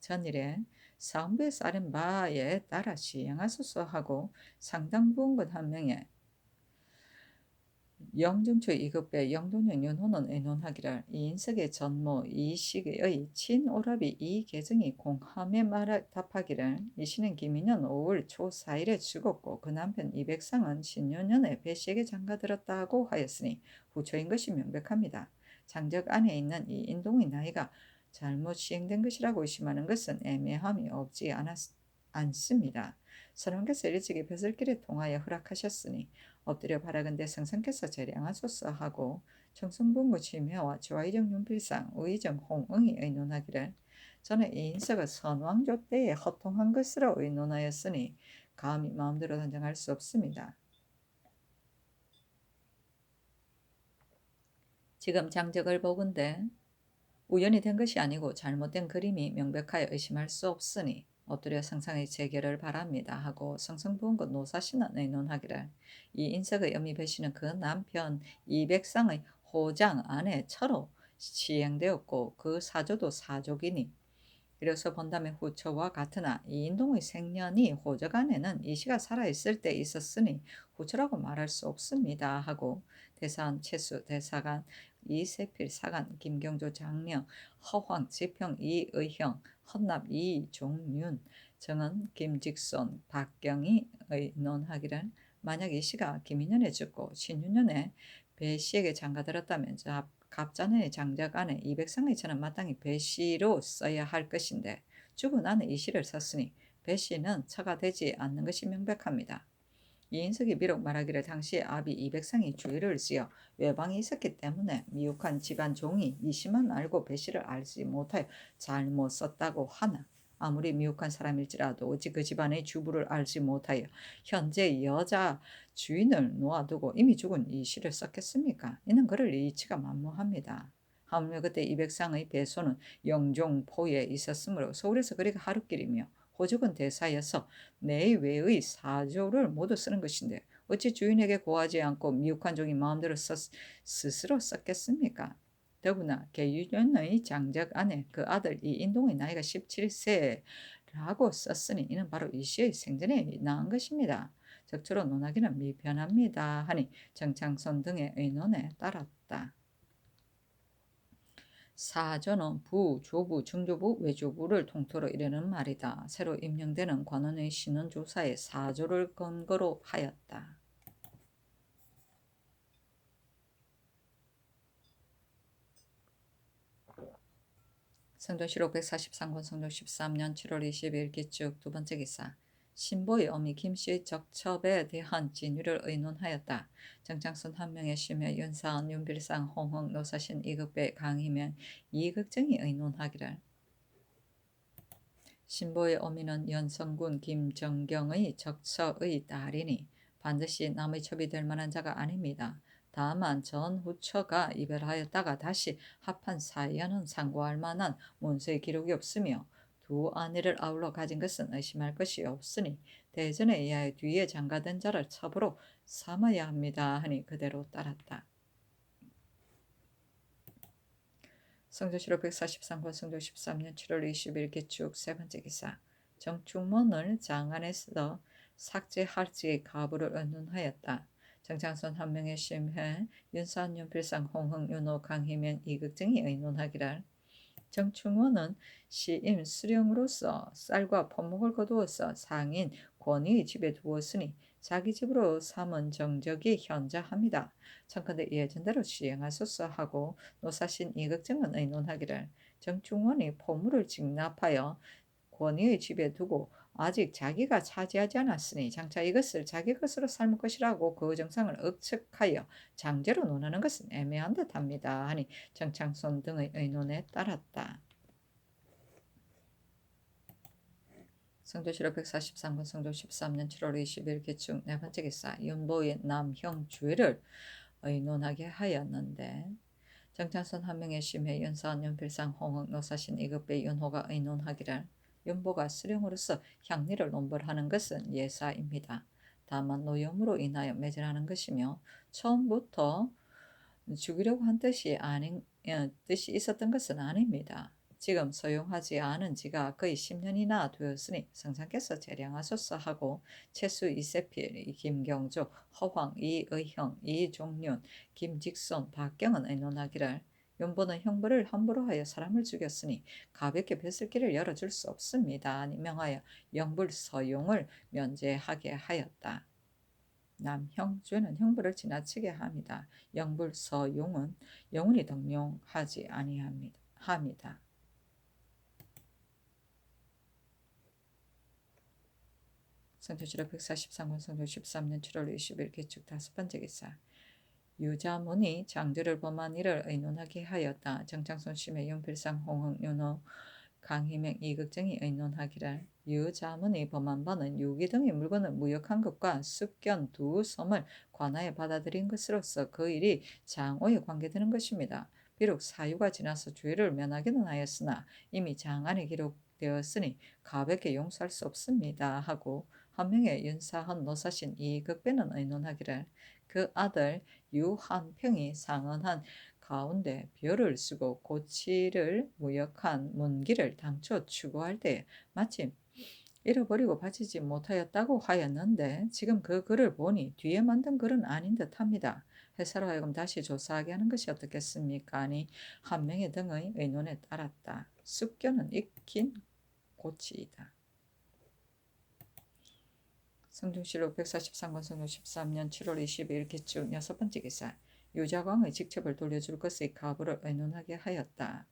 전일에 사헌부에서 아른 바에 따라 시행하소서 하고 상당부원군 한 명에 영정초 이급배 영동영 연호는 의논하기를 이인석의 전모 이식의 친오랍이 이 계정이 공함에 말하 답하기를 이씨는 김인년 5월 초 4일에 죽었고 그 남편 이백상은 신년년에 배씨에게 장가들었다고 하였으니 후초인 것이 명백합니다. 장적 안에 있는 이 인동의 나이가 잘못 시행된 것이라고 의심하는 것은 애매함이 없지 않습니다. 선원께서 일찍이 벼슬길에 통하여 허락하셨으니 엎드려 바라건대 성성께서 재량하소서 하고 청송본부 지묘와 조의정 윤필상 의정 홍응이 의논하기를 저는 이 인서가 선왕조 때에 허통한 것으로 의논하였으니 감히 마음대로 단정할 수 없습니다. 지금 장적을 보건대 우연이 된 것이 아니고 잘못된 그림이 명백하여 의심할 수 없으니 엎드려 성상의 재결을 바랍니다 하고 성성부원군 노사신은 의논하기를 이 인석의 어미 배씨는 그 남편 이백상의 호장 아내 처로 시행되었고 그 사조도 사족이니 이로써 본다면 후처와 같으나 이 인동의 생년이 호적 안에는 이씨가 살아있을 때 있었으니 후처라고 말할 수 없습니다 하고 대사원 최수 대사관 이세필 사관 김경조 장령 허황 지평 이의형 헌납 이종윤 정은 김직손 박경희 의논하기를 만약 이씨가 김인년에 죽고 신윤년에 배씨에게 장가들었다면 갑자년의 장작 안에 200상의 천은 마땅히 배씨로 써야 할 것인데 죽은 안에 이 시를 썼으니 배씨는 처가 되지 않는 것이 명백합니다. 이인석이 비록 말하기를 당시에 아비 200상이 주의를 지어 외방이 있었기 때문에 미혹한 집안 종이 이 시만 알고 배씨를 알지 못하여 잘못 썼다고 하나 아무리 미혹한 사람일지라도 어찌 그 집안의 주부를 알지 못하여 현재 여자 주인을 놓아두고 이미 죽은 이 시를 썼겠습니까? 이는 그럴 이치가 만무합니다. 하물며 그때 이백상의 배소는 영종포에 있었으므로 서울에서 그리가 하루길이며 호적은 대사여서 내외의 사조를 모두 쓰는 것인데 어찌 주인에게 고하지 않고 미혹한 종이 마음대로 스스로 썼겠습니까? 더구나 계유년의 장작 안에 그 아들 이 인동의 나이가 17세라고 썼으니 이는 바로 이 시의 생전에 낳은 것입니다. 적절로 논하기는 미편합니다 하니 정창선 등의 의논에 따랐다. 사조는 부, 조부, 증조부, 외조부를 통틀어 이르는 말이다. 새로 임명되는 관원의 신원조사에 사조를 근거로 하였다. 성조실록 143권 성조 13년 7월 20일 기축 두 번째 기사. 신보의 어미 김씨의 적첩에 대한 진위를 의논하였다. 정창순 한 명의 심해 윤사은 윤필상 홍흥 노사신 이극배 강희면 이극정이 의논하기를. 신보의 어미는 연성군 김정경의 적처의 딸이니 반드시 남의 첩이 될 만한 자가 아닙니다. 다만 전 후처가 이별하였다가 다시 합한 사이에는 상고할 만한 문서의 기록이 없으며 두 아내를 아울러 가진 것은 의심할 것이 없으니 대전에 의하여 뒤에 장가된 자를 첩으로 삼아야 합니다 하니 그대로 따랐다. 성조실록 143권 성조 13년 7월 20일 기축 세 번째 기사. 정충문을 장안에서 삭제할지의 가부를 의논하였다. 정창선 한 명의 심해 윤산 윤필상 홍흥 윤호 강희명 이극증이 의논하기를. 정충원은 시임 수령으로서 쌀과 포목을 거두어서 상인 권위의 집에 두었으니 자기 집으로 삼은 정적이 현자합니다. 청컨대 예전대로 시행하소서 하고 노사신 이극정은 의논하기를. 정충원이 포물을 직납하여 권위의 집에 두고 아직 자기가 차지하지 않았으니 장차 이것을 자기 것으로 삼을 것이라고 그 정상을 억측하여 장제로 논하는 것은 애매한 듯합니다 하니 정창손 등의 의논에 따랐다. 성조실록 143권 성조 13년 7월 20일 기축 네 번째 기사. 윤보의 남형 주의를 의논하게 하였는데 정창선 한 명의 심해 윤사한 윤필상 홍흥 노사신 이급배 윤호가 의논하기를. 윤보가 수령으로서 향리를 논벌하는 것은 예사입니다. 다만 노염으로 인하여 매질하는 것이며 처음부터 죽이려고 한 뜻이 있었던 것은 아닙니다. 지금 소용하지 않은 지가 거의 10년이나 되었으니 성상께서 재량하소서 하고 최수 이세필, 김경조, 허황, 이의형, 이종륜, 김직손, 박경은 의논하기를. 윤보는 형벌을 함부로 하여 사람을 죽였으니 가볍게 뱃을 길을 열어줄 수 없습니다. 명하여 영불서용을 면제하게 하였다. 남형죄는 형벌을 지나치게 합니다. 영불서용은 영원히 등용하지 아니합니다. 성조실록 143권 성조 13년 7월 20일 기축 다섯 번째 기사. 유자문이 장주를 범한 일을 의논하게 하였다. 정창손 심해 윤필상 홍흥 윤호 강희명 이극정이 의논하기를. 유자문이 범한 바는 유기 등의 물건을 무역한 것과 습견 두 섬을 관하에 받아들인 것으로서 그 일이 장오에 관계되는 것입니다. 비록 사유가 지나서 죄를 면하기는 하였으나 이미 장안에 기록되었으니 가볍게 용서할 수 없습니다 하고 한 명의 윤사헌 노사신 이극배는 의논하기를. 그 아들 유한평이 상언한 가운데 별을 쓰고 고치를 무역한 문기를 당초 추구할 때 마침 잃어버리고 바치지 못하였다고 하였는데 지금 그 글을 보니 뒤에 만든 글은 아닌 듯합니다. 회사로 하여금 다시 조사하게 하는 것이 어떻겠습니까? 아니 한 명의 등의 의논에 따랐다. 습견은 익힌 고치이다. 성중실록 143권 성조 13년 7월 22일 기축 여섯 번째 기사. 유자광의 직첩을 돌려줄 것의 가부를 의논하게 하였다.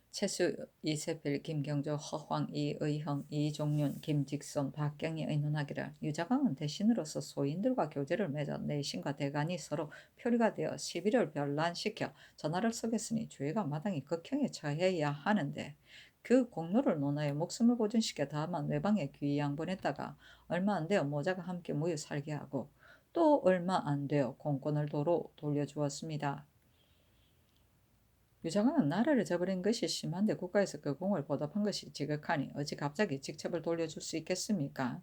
최수 이세필 김경조 허황 이의형 이종륜 김직손 박경이 의논하기를. 유자광은 대신으로서 소인들과 교제를 맺어 내신과 대간이 서로 표류가 되어 시비를 변란시켜 전하를 속였으니 죄가 마땅히 극형에 처해야 하는데 그 공로를 논하여 목숨을 보존시켜 다만 외방에 귀양 보냈다가 얼마 안 되어 모자가 함께 모여 살게 하고 또 얼마 안 되어 공권을 도로 돌려주었습니다. 유자광은 나라를 저버린 것이 심한데 국가에서 그 공을 보답한 것이 지극하니 어찌 갑자기 직첩을 돌려줄 수 있겠습니까?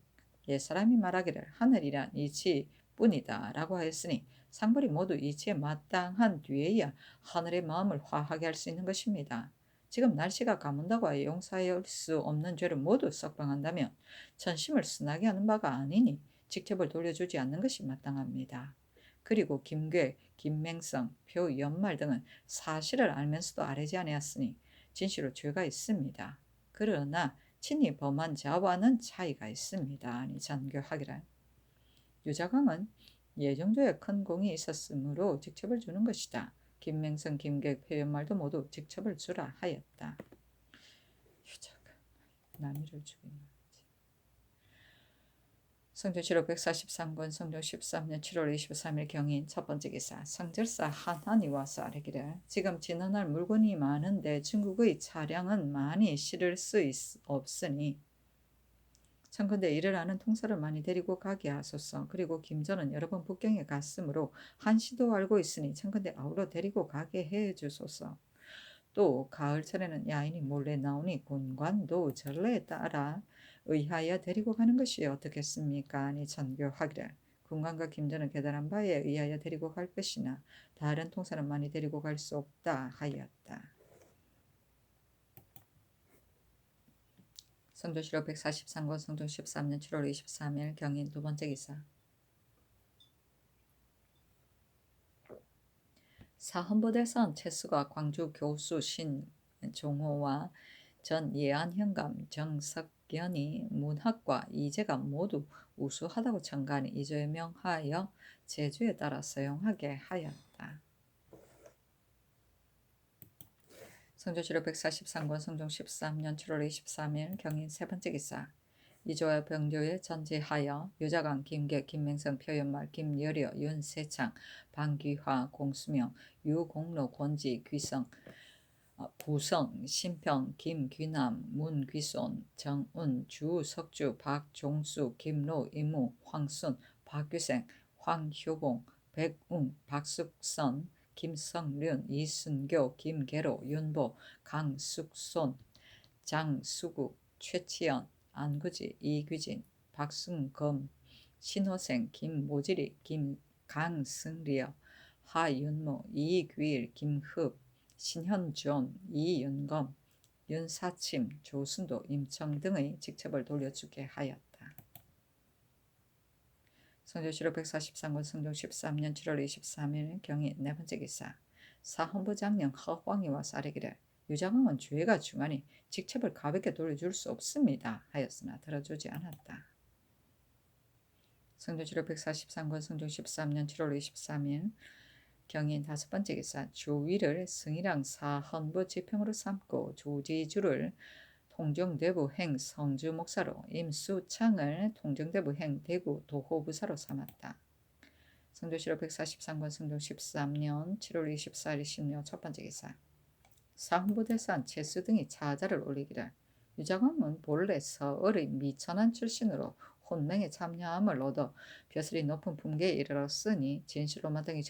옛사람이 말하기를 하늘이란 이치뿐이다 라고 하였으니 상벌이 모두 이치에 마땅한 뒤에야 하늘의 마음을 화하게 할 수 있는 것입니다. 지금 날씨가 가문다고 하여 용서할 수 없는 죄를 모두 석방한다면 전심을 순하게 하는 바가 아니니 직첩을 돌려주지 않는 것이 마땅합니다. 그리고 김괴, 김맹성, 표연말 등은 사실을 알면서도 아뢰지 아니하였으니 진실로 죄가 있습니다. 그러나 친히 범한 자와는 차이가 있습니다. 아니 전교하기를. 유자광은 예정조에 큰 공이 있었으므로 직첩을 주는 것이다. 김맹성, 김계, 표연말도 모두 직첩을 주라 하였다. 유자광 남이를 죽인 거지. 성조실록 143권 성종 13년 7월 23일 경인 첫 번째 기사. 성절사 한한이 와서 아뢰기를 지금 진언할 물건이 많은데 중국의 차량은 많이 실을 수 없으니 청컨대 이를 아는 통사를 많이 데리고 가게 하소서. 그리고 김전은 여러 번 북경에 갔으므로 한시도 알고 있으니 청컨대 아우러 데리고 가게 해 주소서. 또 가을철에는 야인이 몰래 나오니 군관도 전례에 따라 의하여 데리고 가는 것이 어떻겠습니까? 아니 전교하기를 군관과 김전은 계단한 바에 의하여 데리고 갈 것이나 다른 통사는 많이 데리고 갈 수 없다 하였다. 성조실록 143권 성종 13년 7월 23일 경인 두 번째 기사. 사헌부대선 채수가 광주 교수 신종호와 전 예안현감 정석견이 문학과 이제가 모두 우수하다고 청가하니 이조에 명하여 제주에 따라 서용하게 하였다. 성조실록 143권 성종 13년 7월 23일 경인 세 번째 기사. 이조와 병조에 전제하여 유자광, 김계, 김맹성, 표연말, 김여려, 윤세창, 방귀화, 공수명, 유공로, 권지, 귀성, 부성, 신평, 김귀남, 문귀손, 정운, 주석주, 박종수, 김로, 이무, 황순, 박규생, 황효봉, 백웅, 박숙선, 김성륜, 이순교, 김계로, 윤보, 강숙손, 장수국, 최치연, 안구지, 이규진, 박승검, 신호생, 김모지리, 강승리어, 하윤모, 이규일, 김흡, 신현존, 이윤검, 윤사침, 조순도, 임청 등의 직첩을 돌려주게 하였다. 성조실록 143권 성종 13년 7월 23일 경인 네 번째 기사. 사헌부 장령 허황이 와서 아뢰기를 유자광은 죄가 중하니 직첩을 가볍게 돌려줄 수 없습니다 하였으나 들어주지 않았다. 성조실록 143권 성종 13년 7월 23일 경인 다섯 번째 기사. 조위를 승이랑 사헌부 지평으로 삼고 조지주를 통정대부 행 성주 목사로 임수창을 통정대부 행 대구 도호부사로 삼았다. 성조실록 143권 성종 13년 7월 24일 신묘 첫 번째 기사. 사헌부대산 채수 등이 차자를 올리기를 유자광은 본래 서을의 미천한 출신으로 혼맹에 참여함을 얻어 벼슬이 높은 품계에 이르렀으니 진실로 마땅히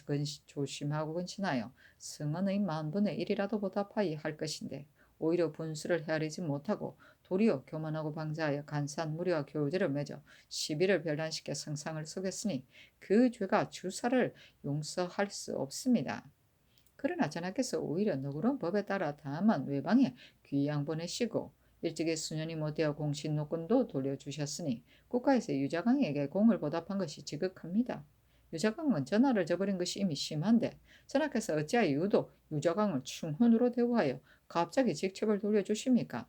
조심하고 근신하여 승언의 만분의 1이라도 보답하여 할 것인데 오히려 분수를 헤아리지 못하고 도리어 교만하고 방자하여 간사한 무리와 교제를 맺어 시비를 별난시켜 성상을 속였으니 그 죄가 주사를 용서할 수 없습니다. 그러나 전하께서 오히려 너그러운 법에 따라 다만 외방에 귀양 보내시고 일찍이 수년이 못되어 공신노권도 돌려주셨으니 국가에서 유자광에게 공을 보답한 것이 지극합니다. 유자광은 전하를 저버린 것이 이미 심한데 전하께서 어찌하여 유독 유자광을 충혼으로 대우하여 갑자기 직책을 돌려주십니까?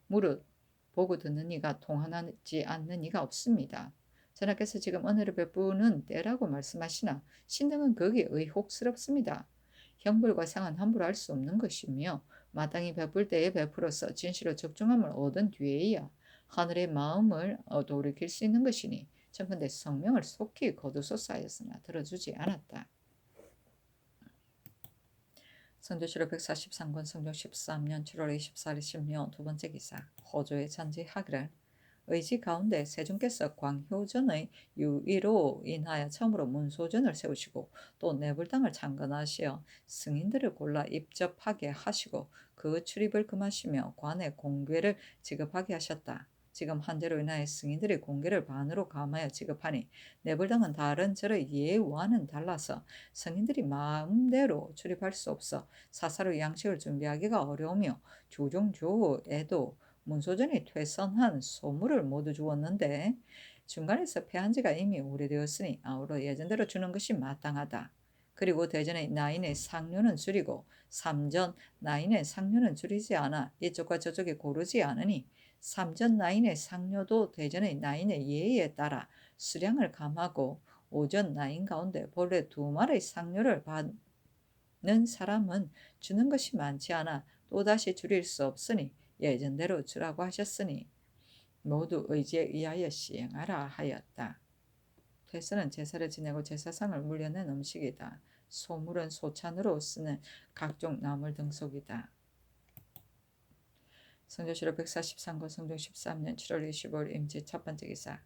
무릇 보고 듣는 이가 통하지 않는 이가 없습니다. 전하께서 지금 은혜를 베푸는 때라고 말씀하시나 신등은 거기에 의혹스럽습니다. 형벌과 상은 함부로 할 수 없는 것이며 마땅히 베풀 때에 베풀어서 진실로 적중함을 얻은 뒤에야 하늘의 마음을 돌이킬 수 있는 것이니 청컨대 성명을 속히 거두소서 하였으나 들어주지 않았다. 성조실록 143권 성종 13년 7월 24일 신묘 두 번째 기사. 호조의 잔지하기를 의지 가운데 세종께서 광효전의 유의로 인하여 처음으로 문소전을 세우시고 또 내불당을 창건하시어 승인들을 골라 입접하게 하시고 그 출입을 금하시며 관에 공궤를 지급하게 하셨다. 지금 한제로 인하여 승인들이 공궤를 반으로 감하여 지급하니 내불당은 다른 절의 예와는 달라서 승인들이 마음대로 출입할 수 없어 사사로 양식을 준비하기가 어려우며 조종조에도 문소전이 퇴선한 소물을 모두 주었는데 중간에서 패한 지가 이미 오래되었으니 아우러 예전대로 주는 것이 마땅하다. 그리고 대전의 나인의 상류는 줄이고 삼전 나인의 상류는 줄이지 않아 이쪽과 저쪽이 고르지 않으니 삼전 나인의 상류도 대전의 나인의 예의에 따라 수량을 감하고 오전 나인 가운데 본래 두 마리의 상류를 받는 사람은 주는 것이 많지 않아 또다시 줄일 수 없으니 예전대로 주라고 하셨으니 모두 의지에 의하여 시행하라 하였다. 퇴선은 제사를 지내고 제사상을 물려낸 음식이다. 소물은 소찬으로 쓰는 각종 나물 등속이다. 성조실록 143권 성종 13년 7월 25일 임시 첫 번째 기사.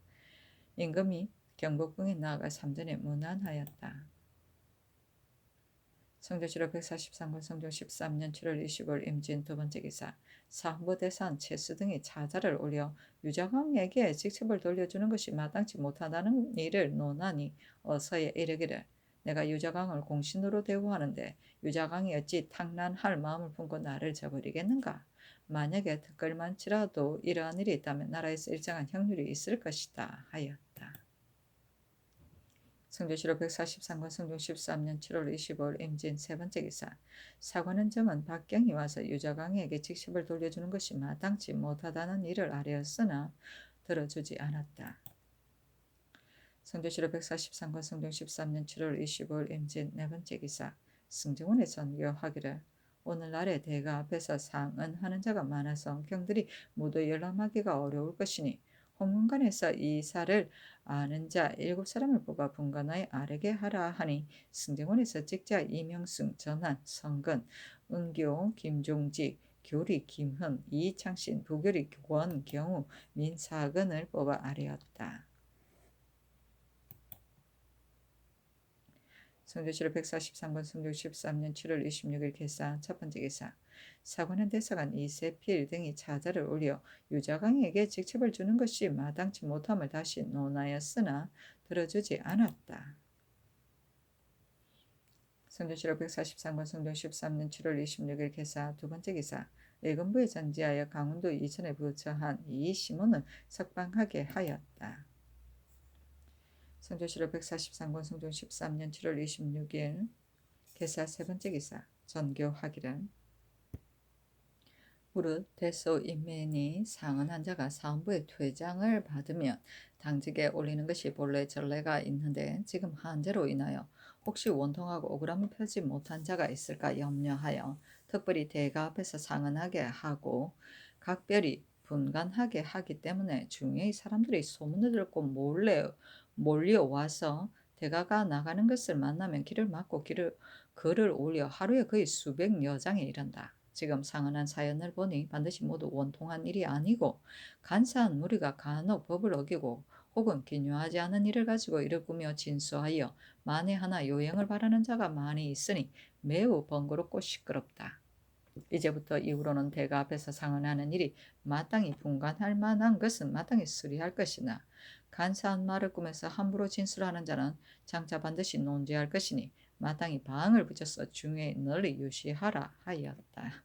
임금이 경복궁에 나아가 삼전에 문안하였다. 성조실록 143권 성종 13년 7월 25일 임진 두 번째 기사. 사헌부대산 채수 등이 차자를 올려 유자광에게 직첩을 돌려주는 것이 마땅치 못하다는 일을 논하니 어서에 이르기를 내가 유자광을 공신으로 대우하는데 유자광이 어찌 탕란할 마음을 품고 나를 저버리겠는가? 만약에 특걸만치라도 이러한 일이 있다면 나라에서 일정한 형률이 있을 것이다 하였다. 성조실록 143권 성종 13년 7월 25일 임진 세 번째 기사. 사관은 점은 박경이 와서 유자광에게 직십을 돌려주는 것이 마땅치 못하다는 일을 아뢰었으나 들어주지 않았다. 성조실록 143권 성종 13년 7월 25일 임진 네 번째 기사. 승정원의 전교하기를 오늘날의 대가 앞에서 상언하는 자가 많아서 경들이 모두 열람하기가 어려울 것이니 홍문관에서 이사를 아는 자 7사람을 뽑아 분간하여 아뢰게 하라 하니 승정원에서 직자 이명승, 전한, 성근, 은교, 김종직, 교리, 김훈, 이창신, 부교리, 권, 경우, 민사근을 뽑아 아뢰었다. 성조실록 143권 성종 13년 7월 26일 개사 첫 번째 개사. 사관은 대사관 이세필 등이 차자를 올려 유자광에게 직첩을 주는 것이 마땅치 못함을 다시 논하였으나 들어주지 않았다. 성조실록 143권 성종 13년 7월 26일 개사 두 번째 기사. 의금부에 전지하여 강원도 이천에 부처한 이시몬을 석방하게 하였다. 성조실록 143권 성종 13년 7월 26일 개사 세 번째 기사. 전교하기를 무릇 대소 인면이 상언한 자가 사헌부의 퇴장을 받으면 당직에 올리는 것이 본래 전례가 있는데 지금 한제로 인하여 혹시 원통하고 억울함을 펴지 못한 자가 있을까 염려하여 특별히 대가 앞에서 상언하게 하고 각별히 분간하게 하기 때문에 중의 사람들이 소문을 듣고 몰래 몰려와서 대가가 나가는 것을 만나면 길을 막고 글을 올려 하루에 거의 수백여 장에 이른다. 지금 상언한 사연을 보니 반드시 모두 원통한 일이 아니고 간사한 무리가 간혹 법을 어기고 혹은 기묘하지 않은 일을 가지고 일으키며 진수하여 만에 하나 요행을 바라는 자가 많이 있으니 매우 번거롭고 시끄럽다. 이제부터 이후로는 대가 앞에서 상언하는 일이 마땅히 분간할 만한 것은 마땅히 수리할 것이나 간사한 말을 꾸며서 함부로 진술하는 자는 장차 반드시 논죄할 것이니 마땅히 방을 붙여서 중에 널리 유시하라 하였다.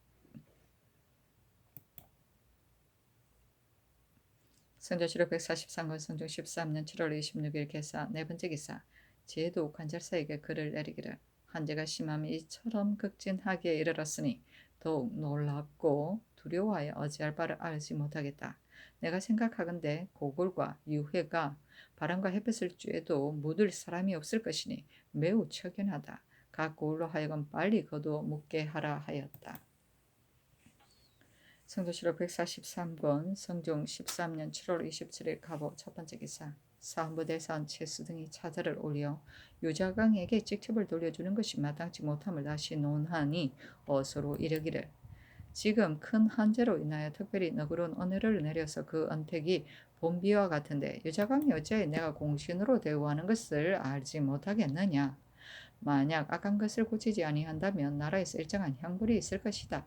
성조실록 143권 성종 13년 7월 26일 개사 네 번째 기사. 제도 관절사에게 글을 내리기를 한제가 심함이 이처럼 극진하게 이르렀으니 더욱 놀랍고 두려워하여 어찌할 바를 알지 못하겠다. 내가 생각하건대 고골과 유해가 바람과 햇볕을 쬐도 묻을 사람이 없을 것이니 매우 척연하다. 각 고을로 하여금 빨리 거두어 묻게 하라 하였다. 성조실록 143권 성종 13년 7월 27일 갑오 첫 번째 기사. 사헌부 대사원 채수 등이 차자를 올려 유자광에게 직첩을 돌려주는 것이 마땅치 못함을 다시 논하니 어서로 이르기를 지금 큰 한제로 인하여 특별히 너그러운 은혜를 내려서 그 언택이 본비와 같은데 유자광이 어찌하여 내가 공신으로 대우하는 것을 알지 못하겠느냐. 만약 악한 것을 고치지 아니한다면 나라에서 일정한 형벌이 있을 것이다.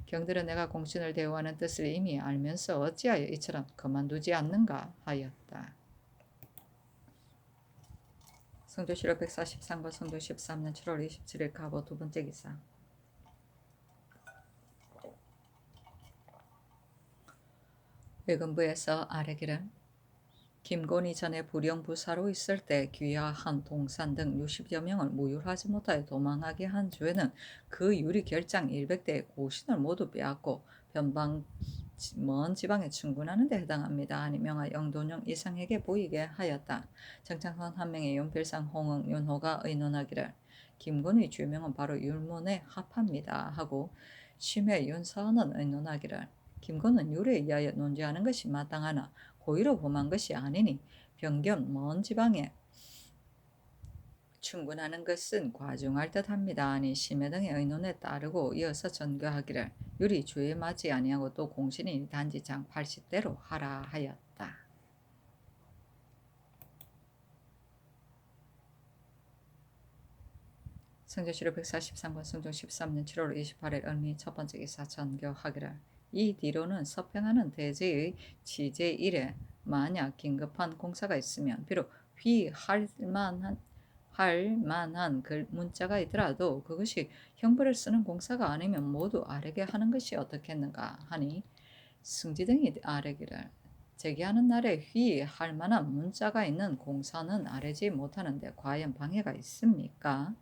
경들은 내가 공신을 대우하는 뜻을 이미 알면서 어찌하여 이처럼 그만두지 않는가 하였다. 성조실록 143권 성종 13년 7월 27일 갑오 두 번째 기사. 의금부에서 아뢰기를 김건희 전에 불영부사로 있을 때 귀화한 동산 등 60여 명을 무율하지 못하여 도망하게 한 주에는 그 유리 결장 100대의 고신을 모두 빼앗고 변방 먼 지방에 충군하는 데 해당합니다. 하니 명하 영돈용 이상에게 보이게 하였다. 정창선 한 명의 윤필상 홍응 윤호가 의논하기를 김건희 죄명은 바로 율문에 합합니다 하고 심해 윤서은은 의논하기를 김건은 율에 의하여 논지하는 것이 마땅하나 고의로 범한 것이 아니니 변경 먼 지방에 충군하는 것은 과중할 듯합니다. 아니 심해 등의 의논에 따르고 이어서 전교하기를 율이 주에 맞지 아니하고 또 공신이 단지 장 80대로 하라 하였다. 성조실록 143권 성종 13년 7월 28일 을미 첫 번째 기사 전교하기를 이 뒤로는 서평하는 대제의 취재 일에 만약 긴급한 공사가 있으면 비록 할 만한 문자가 있더라도 그것이 형벌을 쓰는 공사가 아니면 모두 아뢰게 하는 것이 어떻겠는가 하니 승지 등이 아뢰기를 제기하는 날에 휘할 만한 문자가 있는 공사는 아뢰지 못하는데 과연 방해가 있습니까?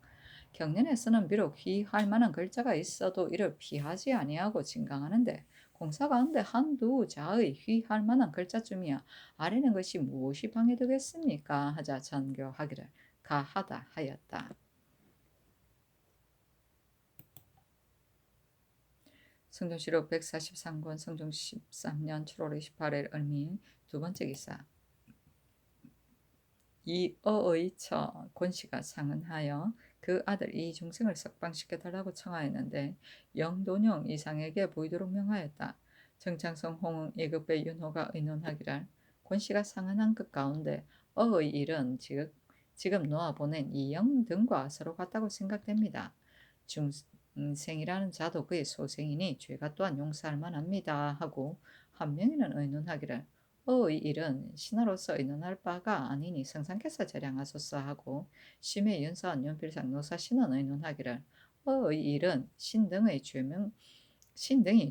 경련에서는 비록 휘할 만한 글자가 있어도 이를 피하지 아니하고 진강하는데 공사 가운데 한두 자의 휘할 만한 글자쯤이야 아래는 것이 무엇이 방해되겠습니까? 하자 전교하기를 가하다 하였다. 성종실록 143권 성종 13년 7월 28일 을미 두 번째 기사 이어의 처 권씨가 상언하여 그 아들 이중생을 석방시켜달라고 청하였는데 영돈용 이상에게 보이도록 명하였다. 정창성 홍응 예급배 윤호가 의논하기를 권씨가 상언한 것 가운데 어의 일은 지금 놓아보낸 이영 등과 서로 같다고 생각됩니다. 중생이라는 자도 그의 소생이니 죄가 또한 용서할 만합니다 하고 한 명이는 의논하기를 의 일은 신하로서 의논할 바가 아니니 성상께서 절양하소서 하고 심의 윤서한 윤필상 노사신은 의논하기를 의 일은 신 등이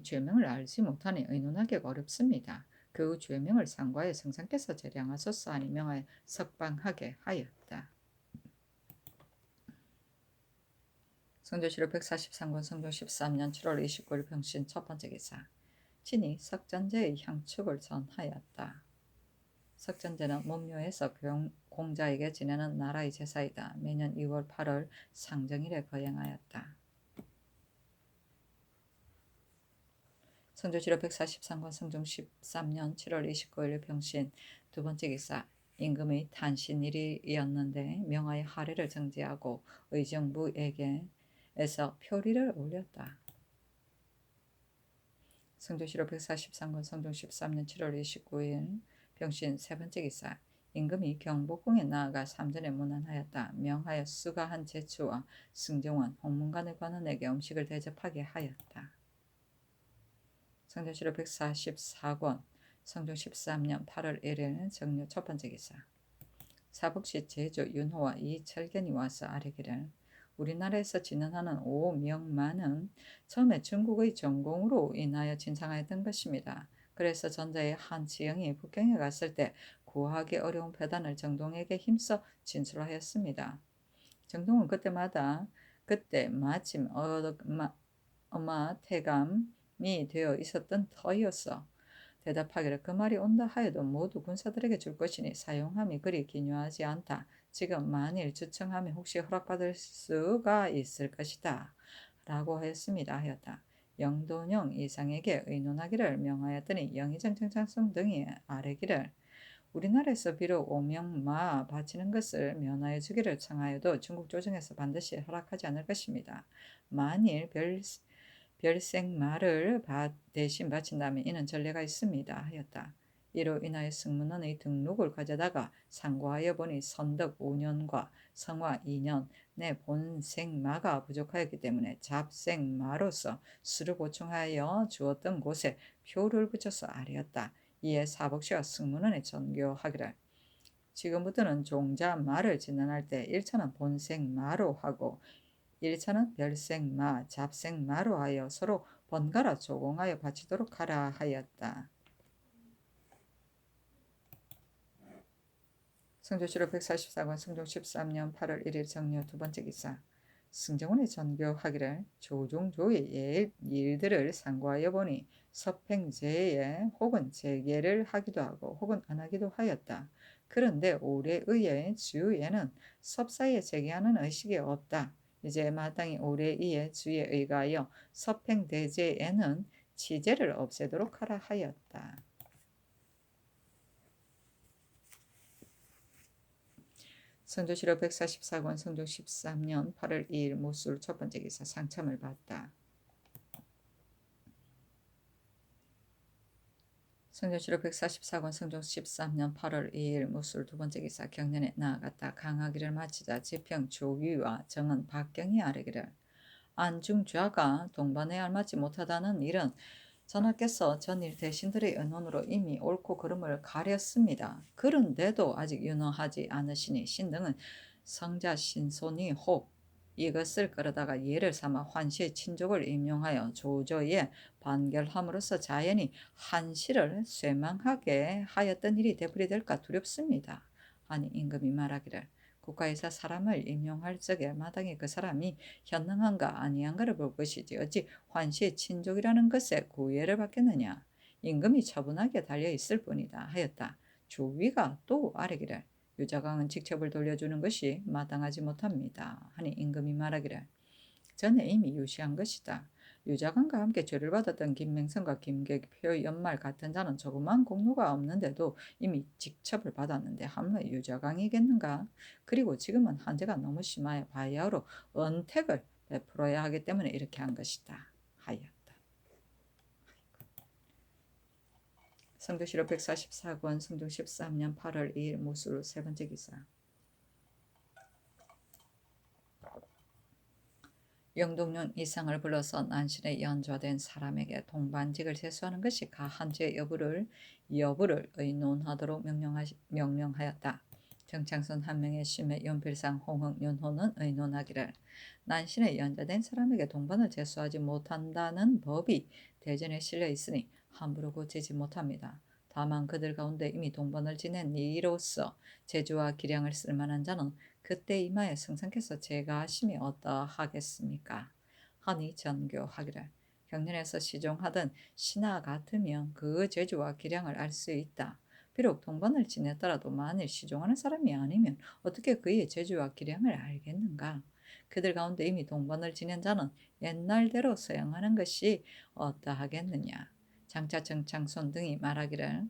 죄명을 알지 못하니 의논하기가 어렵습니다. 그 죄명을 상고하여 성상께서 절양하소서 하니 명하여 석방하게 하였다. 성조실록 143권 성종 13년 7월 29일 병신 첫 번째 기사 친히 석전제의 향축을 전하였다. 석전제는 문묘에서 공자에게 지내는 나라의 제사이다. 매년 2월 8월 상정일에 거행하였다. 성조실록 143권 성종 13년 7월 29일 병신 두 번째 기사 임금의 탄신일이었는데 명하여 하례를 정지하고 의정부에게에서 표리를 올렸다. 성조실록 143권 성종 13년 7월 29일 병신 세 번째 기사 임금이 경복궁에 나아가 삼전에 문안하였다. 명하여 수가한 제추와 승정원, 홍문관의 관원에게 음식을 대접하게 하였다. 성조실록 144권 성종 13년 8월 1일 정료 첫 번째 기사 사북시 제주 윤호와 이철견이 와서 아뢰기를 우리나라에서 진언하는 오명만은 처음에 중국의 전공으로 인하여 진상하였던 것입니다. 그래서 전자의 한치영이 북경에 갔을 때 구하기 어려운 표단을 정동에게 힘써 진술하였습니다. 정동은 그때 마침 어마 태감이 되어 있었던 터이었어. 대답하기를 그 말이 온다 하여도 모두 군사들에게 줄 것이니 사용함이 그리 기묘하지 않다. 지금 만일 주청하면 혹시 허락받을 수가 있을 것이다. 라고 하였습니다. 하였다. 영돈용 이상에게 의논하기를 명하였더니 영의정 정창성 등이 아뢰기를 우리나라에서 비록 오명마 바치는 것을 면하여 주기를 청하여도 중국 조정에서 반드시 허락하지 않을 것입니다. 만일 별생마를 대신 바친다면 이는 전례가 있습니다. 하였다. 이로 인하여 승문원의 등록을 가져다가 상고하여 보니 선덕 5년과 성화 2년 내 본생마가 부족하였기 때문에 잡생마로서 수를 보충하여 주었던 곳에 표를 붙여서 아뢰었다. 이에 사복시와 승문원에 전교하기를 지금부터는 종자마를 진언할 때 1차는 본생마로 하고 1차는 별생마, 잡생마로 하여 서로 번갈아 조공하여 바치도록 하라 하였다. 성조실록 144권 성종 13년 8월 1일 정려 두 번째 기사. 승정원의 전교하기를 조종조의 일들을 상고하여 보니 서팽제에 혹은 재개를 하기도 하고 혹은 안 하기도 하였다. 그런데 올해의의 주에는 섭사에 재개하는 의식이 없다. 이제 마땅히 올해의의 주에 의가하여 서팽대제에는 치제를 없애도록 하라 하였다. 성조실록 144권 성종 13년 8월 2일 모술 첫 번째 기사. 상참을 받다. 성조실록 144권 성종 13년 8월 2일 모술 두 번째 기사. 경년에 나아갔다. 강하기를 마치자 지평 조위와 정은 박경이 아뢰기를 안중좌가 동반에 알맞지 못하다는 일은 전하께서 전일 대신들의 의논으로 이미 옳고 그름을 가렸습니다. 그런데도 아직 윤허하지 않으시니 신등은 성자 신손이 혹 이것을 끌어다가 예를 삼아 환시의 친족을 임용하여 조조에 반결함으로써 자연히 한시를 쇠망하게 하였던 일이 되풀이될까 두렵습니다. 하니 임금이 말하기를 국가에서 사람을 임용할 적에 마땅히 그 사람이 현능한가 아니한가를 볼 것이지 어찌 환시의 친족이라는 것에 구애를 받겠느냐. 임금이 처분하게 달려있을 뿐이다 하였다. 조위가 또 아뢰기를 유자강은 직첩을 돌려주는 것이 마땅하지 못합니다. 하니 임금이 말하기를 전에 이미 유시한 것이다. 유자강과 함께 죄를 받았던 김맹성과 김계표 연말 같은 자는 조그만 공로가 없는데도 이미 직첩을 받았는데 하물며 유자강이겠는가? 그리고 지금은 한제가 너무 심하여 바야흐로 은택을 베풀어야 하기 때문에 이렇게 한 것이다 하였다. 성조실록 144권 성종 13년 8월 2일 모술 세 번째 기사. 영동령 이상을 불러서 난신에 연좌된 사람에게 동반직을 제수하는 것이 가한죄 여부를 의논하도록 명령하였다. 정창선 한 명의 심의 연필상 홍흥 윤호는 의논하기를 난신에 연좌된 사람에게 동반을 제수하지 못한다는 법이 대전에 실려 있으니 함부로 고치지 못합니다. 다만 그들 가운데 이미 동반을 지낸 이로서 제주와 기량을 쓸만한 자는 그때 이마에 성상께서 제가하심이 어떠하겠습니까? 하니 전교하기를 경륜에서 시종하던 신하 같으면 그 재주와 기량을 알 수 있다. 비록 동반을 지냈더라도 만일 시종하는 사람이 아니면 어떻게 그의 재주와 기량을 알겠는가? 그들 가운데 이미 동반을 지낸 자는 옛날대로 서양하는 것이 어떠하겠느냐? 장차 정창손 등이 말하기를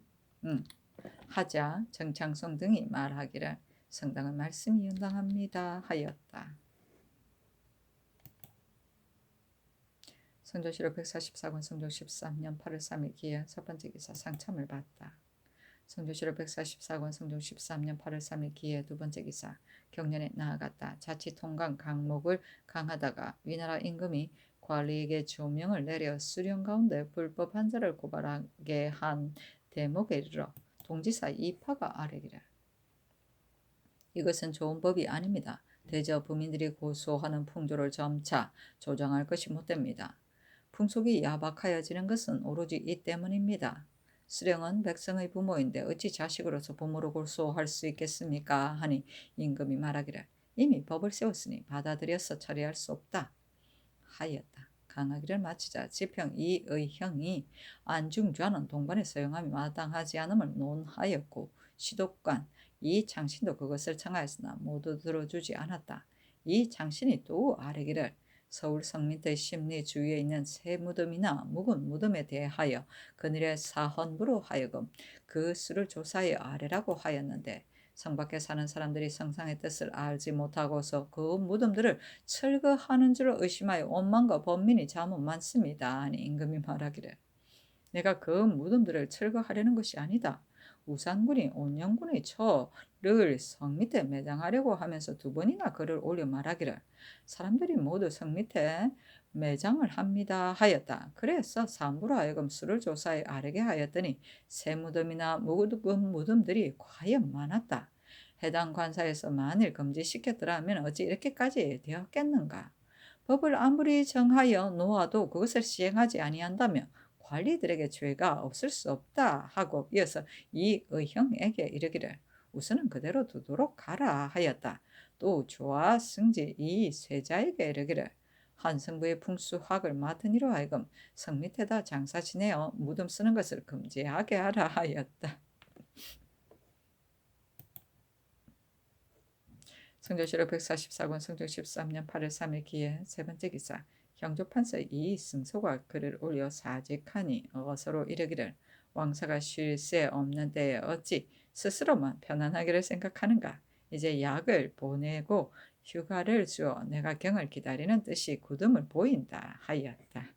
하자 정창손 등이 말하기를 성당의 말씀이 연당합니다 하였다. 성조실록 144권 성종 13년 8월 3일 기해 첫 번째 기사. 상참을 받다. 성조실록 144권 성종 13년 8월 3일 기해 두 번째 기사. 경년에 나아갔다. 자치통강 강목을 강하다가 위나라 임금이 관리에게 조명을 내려 수령 가운데 불법 한자를 고발하게 한 대목에 이르러 동지사 이파가 아뢰기를 이것은 좋은 법이 아닙니다. 대저 부민들이 고소하는 풍조를 점차 조정할 것이 못됩니다. 풍속이 야박하여지는 것은 오로지 이 때문입니다. 수령은 백성의 부모인데 어찌 자식으로서 부모로 고소할 수 있겠습니까? 하니 임금이 말하기를 이미 법을 세웠으니 받아들여서 처리할 수 없다 하였다. 강하기를 마치자 지평 이의형이 안중좌는 동반에 사용함이 마땅하지 않음을 논하였고 시독관 이 장신도 그것을 청하였으나 모두 들어주지 않았다. 이 장신이 또 아뢰기를 서울 성민대 심리 주위에 있는 새 무덤이나 묵은 무덤에 대하여 그늘의 사헌부로 하여금 그 수를 조사하여 아뢰라고 하였는데 성 밖에 사는 사람들이 성상의 뜻을 알지 못하고서 그 무덤들을 철거하는 줄 의심하여 원망과 번민이 자문 많습니다. 하니 임금이 말하기를 내가 그 무덤들을 철거하려는 것이 아니다. 우산군이 온영군의 처를 성 밑에 매장하려고 하면서 두 번이나 글을 올려 말하기를 사람들이 모두 성 밑에 매장을 합니다 하였다. 그래서 삼부로 하여금 수를 조사해 아뢰게 하였더니 새 무덤이나 묵은 무덤들이 과연 많았다. 해당 관사에서 만일 금지시켰더라면 어찌 이렇게까지 되었겠는가? 법을 아무리 정하여 놓아도 그것을 시행하지 아니한다면 관리들에게 죄가 없을 수 없다 하고 이어서 이 의형에게 이르기를 우선은 그대로 두도록 가라 하였다. 또 조와 승지 이 쇠자에게 이르기를 한성부의 풍수학을 맡은 이로 하여금 성 밑에다 장사 지내어 무덤 쓰는 것을 금지하게 하라 하였다. 성조실록 144권 성종 13년 8월 3일 기해 세 번째 기사. 형조판서 이승소가 글을 올려 사직하니 어서로 이르기를 왕사가 쉴 새 없는 때에 어찌 스스로만 편안하기를 생각하는가. 이제 약을 보내고 휴가를 주어 내가 경을 기다리는 뜻이 굳음을 보인다 하였다.